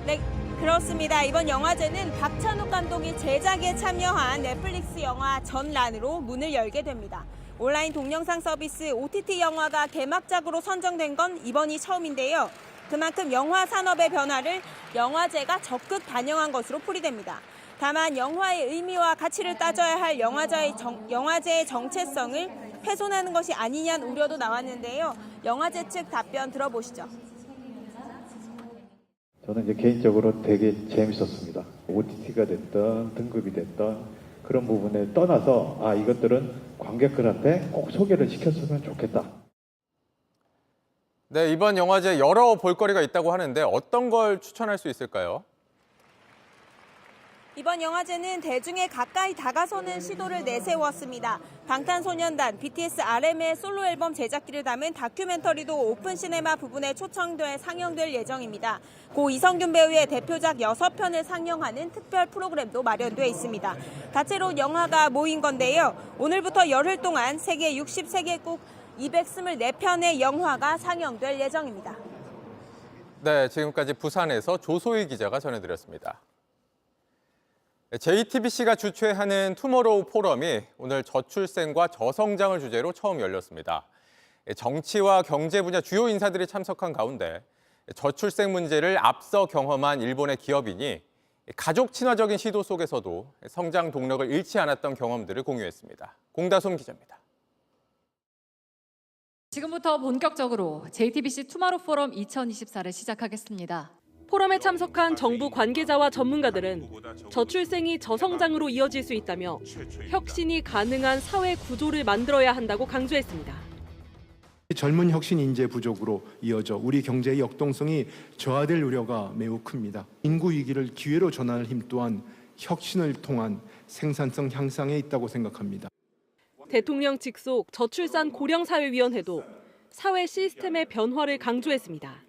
S7: 네, 그렇습니다. 이번 영화제는 박찬욱 감독이 제작에 참여한 넷플릭스 영화 전란으로 문을 열게 됩니다. 온라인 동영상 서비스 OTT 영화가 개막작으로 선정된 건 이번이 처음인데요. 그만큼 영화 산업의 변화를 영화제가 적극 반영한 것으로 풀이됩니다. 다만 영화의 의미와 가치를 따져야 할 영화제의 정체성을 훼손하는 것이 아니냐는 우려도 나왔는데요. 영화제 측 답변 들어보시죠.
S8: 저는 이제 개인적으로 되게 재밌었습니다. OTT가 됐든 등급이 됐든 그런 부분에 떠나서 이것들은 관객들한테 꼭 소개를 시켰으면 좋겠다.
S19: 네, 이번 영화제 여러 볼거리가 있다고 하는데 어떤 걸 추천할 수 있을까요?
S7: 이번 영화제는 대중에 가까이 다가서는 시도를 내세웠습니다. 방탄소년단, BTS RM의 솔로 앨범 제작기를 담은 다큐멘터리도 오픈 시네마 부분에 초청돼 상영될 예정입니다. 고 이성균 배우의 대표작 6편을 상영하는 특별 프로그램도 마련돼 있습니다. 다채로운 영화가 모인 건데요. 오늘부터 열흘 동안 세계 63개국 224편의 영화가 상영될 예정입니다.
S19: 네, 지금까지 부산에서 조소희 기자가 전해드렸습니다. JTBC가 주최하는 투모로우 포럼이 오늘 저출생과 저성장을 주제로 처음 열렸습니다. 정치와 경제 분야 주요 인사들이 참석한 가운데 저출생 문제를 앞서 경험한 일본의 기업인이 가족 친화적인 시도 속에서도 성장 동력을 잃지 않았던 경험들을 공유했습니다. 공다솜 기자입니다.
S9: 지금부터 본격적으로 JTBC 투모로우 포럼 2024를 시작하겠습니다.
S22: 포럼에 참석한 정부 관계자와 전문가들은 저출생이 저성장으로 이어질 수 있다며 혁신이 가능한 사회 구조를 만들어야 한다고 강조했습니다.
S23: 젊은 혁신 인재 부족으로 이어져 우리 경제의 역동성이 저하될 우려가 매우 큽니다. 인구 위기를 기회로 전환할 힘 또한 혁신을 통한 생산성 향상에 있다고 생각합니다.
S22: 대통령 직속 저출산 고령사회위원회도 사회 시스템의 변화를 강조했습니다.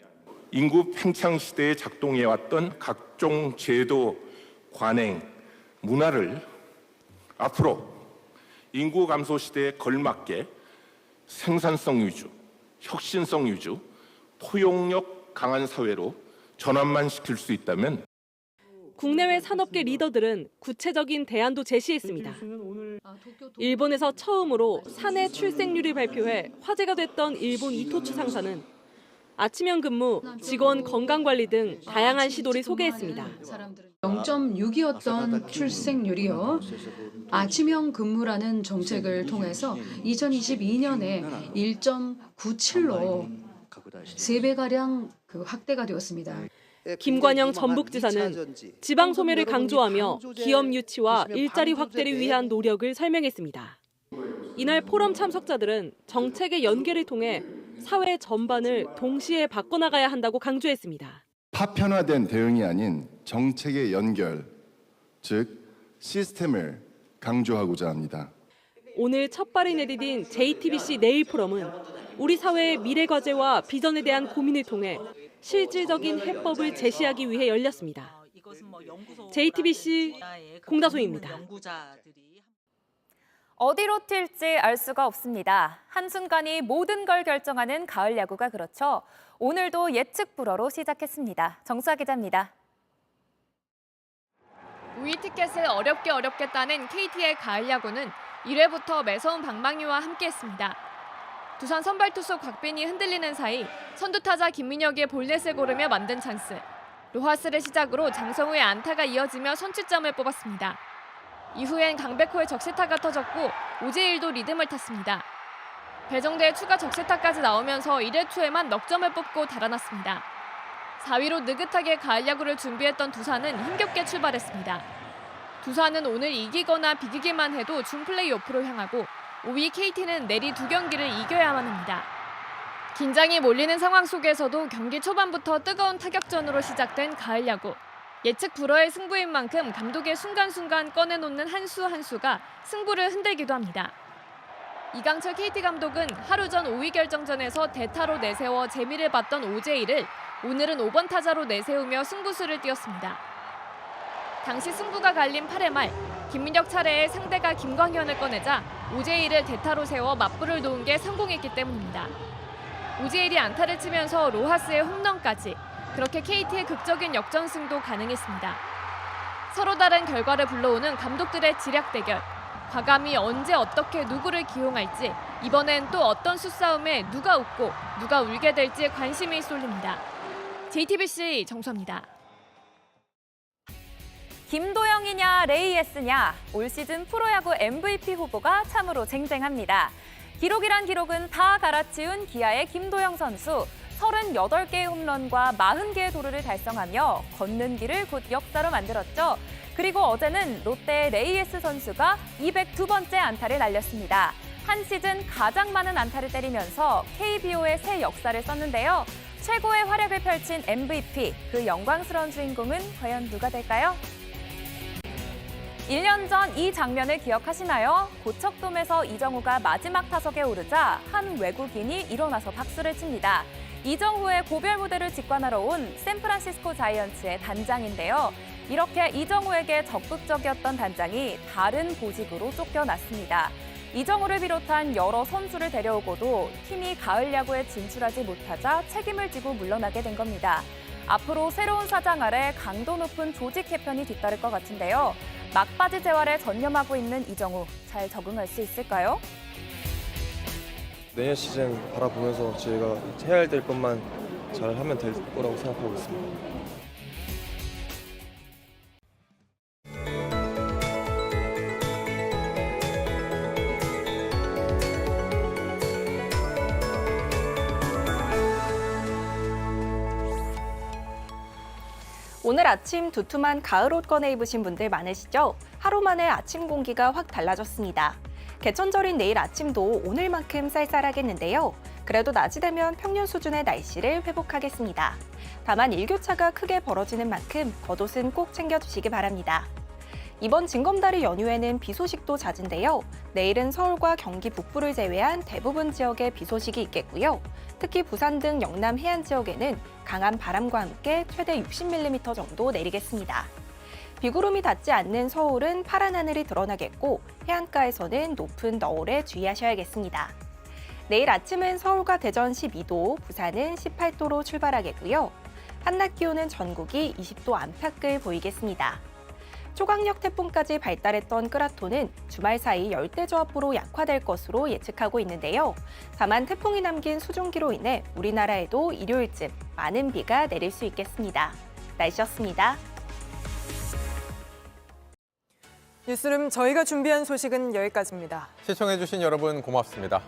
S24: 인구 팽창 시대에 작동해왔던 각종 제도, 관행, 문화를 앞으로 인구 감소 시대에 걸맞게 생산성 위주, 혁신성 위주, 포용력 강한 사회로 전환만 시킬 수 있다면
S22: 국내외 산업계 리더들은 구체적인 대안도 제시했습니다. 일본에서 처음으로 사내 출생률을 발표해 화제가 됐던 일본 이토츠 상사는 아침형 근무, 직원 건강관리 등 다양한 시도를 소개했습니다.
S25: 0.6이었던 출생률이요. 아침형 근무라는 정책을 통해서 2022년에 1.97로 3배가량 확대가 되었습니다.
S22: 김관영 전북지사는 지방 소멸을 강조하며 기업 유치와 일자리 확대를 위한 노력을 설명했습니다. 이날 포럼 참석자들은 정책의 연계를 통해 사회 전반을 동시에 바꿔나가야 한다고 강조했습니다.
S26: 파편화된 대응이 아닌 정책의 연결, 즉 시스템을 강조하고자 합니다.
S22: 오늘 첫 발을 내디딘 JTBC 내일 포럼은 우리 사회의 미래 과제와 비전에 대한 고민을 통해 실질적인 해법을 제시하기 위해 열렸습니다. JTBC 공다소입니다.
S27: 어디로 튈지 알 수가 없습니다. 한순간이 모든 걸 결정하는 가을 야구가 그렇죠. 오늘도 예측 불허로 시작했습니다. 정수아 기자입니다.
S28: 우위 티켓을 어렵게 따낸 KT의 가을 야구는 1회부터 매서운 방망이와 함께했습니다. 두산 선발 투수 곽빈이 흔들리는 사이 선두 타자 김민혁의 볼넷을 고르며 만든 찬스. 로하스를 시작으로 장성우의 안타가 이어지며 선취점을 뽑았습니다. 이후엔 강백호의 적시타가 터졌고 오재일도 리듬을 탔습니다. 배정대의 추가 적시타까지 나오면서 1회 초에만 넉 점을 뽑고 달아났습니다. 4위로 느긋하게 가을 야구를 준비했던 두산은 힘겹게 출발했습니다. 두산은 오늘 이기거나 비기기만 해도 준 플레이오프로 향하고 5위 KT는 내리 2경기를 이겨야만 합니다. 긴장이 몰리는 상황 속에서도 경기 초반부터 뜨거운 타격전으로 시작된 가을 야구. 예측 불허의 승부인 만큼 감독의 순간순간 꺼내놓는 한 수 한 수가 승부를 흔들기도 합니다. 이강철 KT 감독은 하루 전 5위 결정전에서 대타로 내세워 재미를 봤던 오재일을 오늘은 5번 타자로 내세우며 승부수를 띄웠습니다. 당시 승부가 갈린 8회 말 김민혁 차례에 상대가 김광현을 꺼내자 오재일을 대타로 세워 맞불을 놓은 게 성공했기 때문입니다. 오재일이 안타를 치면서 로하스의 홈런까지, 그렇게 KT의 극적인 역전승도 가능했습니다. 서로 다른 결과를 불러오는 감독들의 지략 대결. 과감히 언제 어떻게 누구를 기용할지, 이번엔 또 어떤 수싸움에 누가 웃고 누가 울게 될지 관심이 쏠립니다. JTBC 정수아입니다.
S27: 김도영이냐 레이에스냐, 올 시즌 프로야구 MVP 후보가 참으로 쟁쟁합니다. 기록이란 기록은 다 갈아치운 기아의 김도영 선수. 38개의 홈런과 40개의 도루를 달성하며 걷는 길을 곧 역사로 만들었죠. 그리고 어제는 롯데의 레이에스 선수가 202번째 안타를 날렸습니다. 한 시즌 가장 많은 안타를 때리면서 KBO의 새 역사를 썼는데요. 최고의 활약을 펼친 MVP, 그 영광스러운 주인공은 과연 누가 될까요? 1년 전 이 장면을 기억하시나요? 고척돔에서 이정우가 마지막 타석에 오르자 한 외국인이 일어나서 박수를 칩니다. 이정후의 고별 무대를 직관하러 온 샌프란시스코 자이언츠의 단장인데요. 이렇게 이정후에게 적극적이었던 단장이 다른 보직으로 쫓겨났습니다. 이정후를 비롯한 여러 선수를 데려오고도 팀이 가을 야구에 진출하지 못하자 책임을 지고 물러나게 된 겁니다. 앞으로 새로운 사장 아래 강도 높은 조직 개편이 뒤따를 것 같은데요. 막바지 재활에 전념하고 있는 이정후, 잘 적응할 수 있을까요?
S1: 내년 시즌 바라보면서 저희가 해야 될 것만 잘 하면 될 거라고 생각하고 있습니다.
S10: 오늘 아침 두툼한 가을 옷 꺼내 입으신 분들 많으시죠? 하루 만에 아침 공기가 확 달라졌습니다. 개천절인 내일 아침도 오늘만큼 쌀쌀하겠는데요. 그래도 낮이 되면 평년 수준의 날씨를 회복하겠습니다. 다만 일교차가 크게 벌어지는 만큼 겉옷은 꼭 챙겨주시기 바랍니다. 이번 징검다리 연휴에는 비 소식도 잦은데요. 내일은 서울과 경기 북부를 제외한 대부분 지역에 비 소식이 있겠고요. 특히 부산 등 영남 해안 지역에는 강한 바람과 함께 최대 60mm 정도 내리겠습니다. 비구름이 닿지 않는 서울은 파란 하늘이 드러나겠고 해안가에서는 높은 너울에 주의하셔야겠습니다. 내일 아침은 서울과 대전 12도, 부산은 18도로 출발하겠고요. 한낮 기온은 전국이 20도 안팎을 보이겠습니다. 초강력 태풍까지 발달했던 끄라토는 주말 사이 열대저압으로 약화될 것으로 예측하고 있는데요. 다만 태풍이 남긴 수증기로 인해 우리나라에도 일요일쯤 많은 비가 내릴 수 있겠습니다. 날씨였습니다.
S15: 뉴스룸 저희가 준비한 소식은 여기까지입니다.
S19: 시청해주신 여러분 고맙습니다.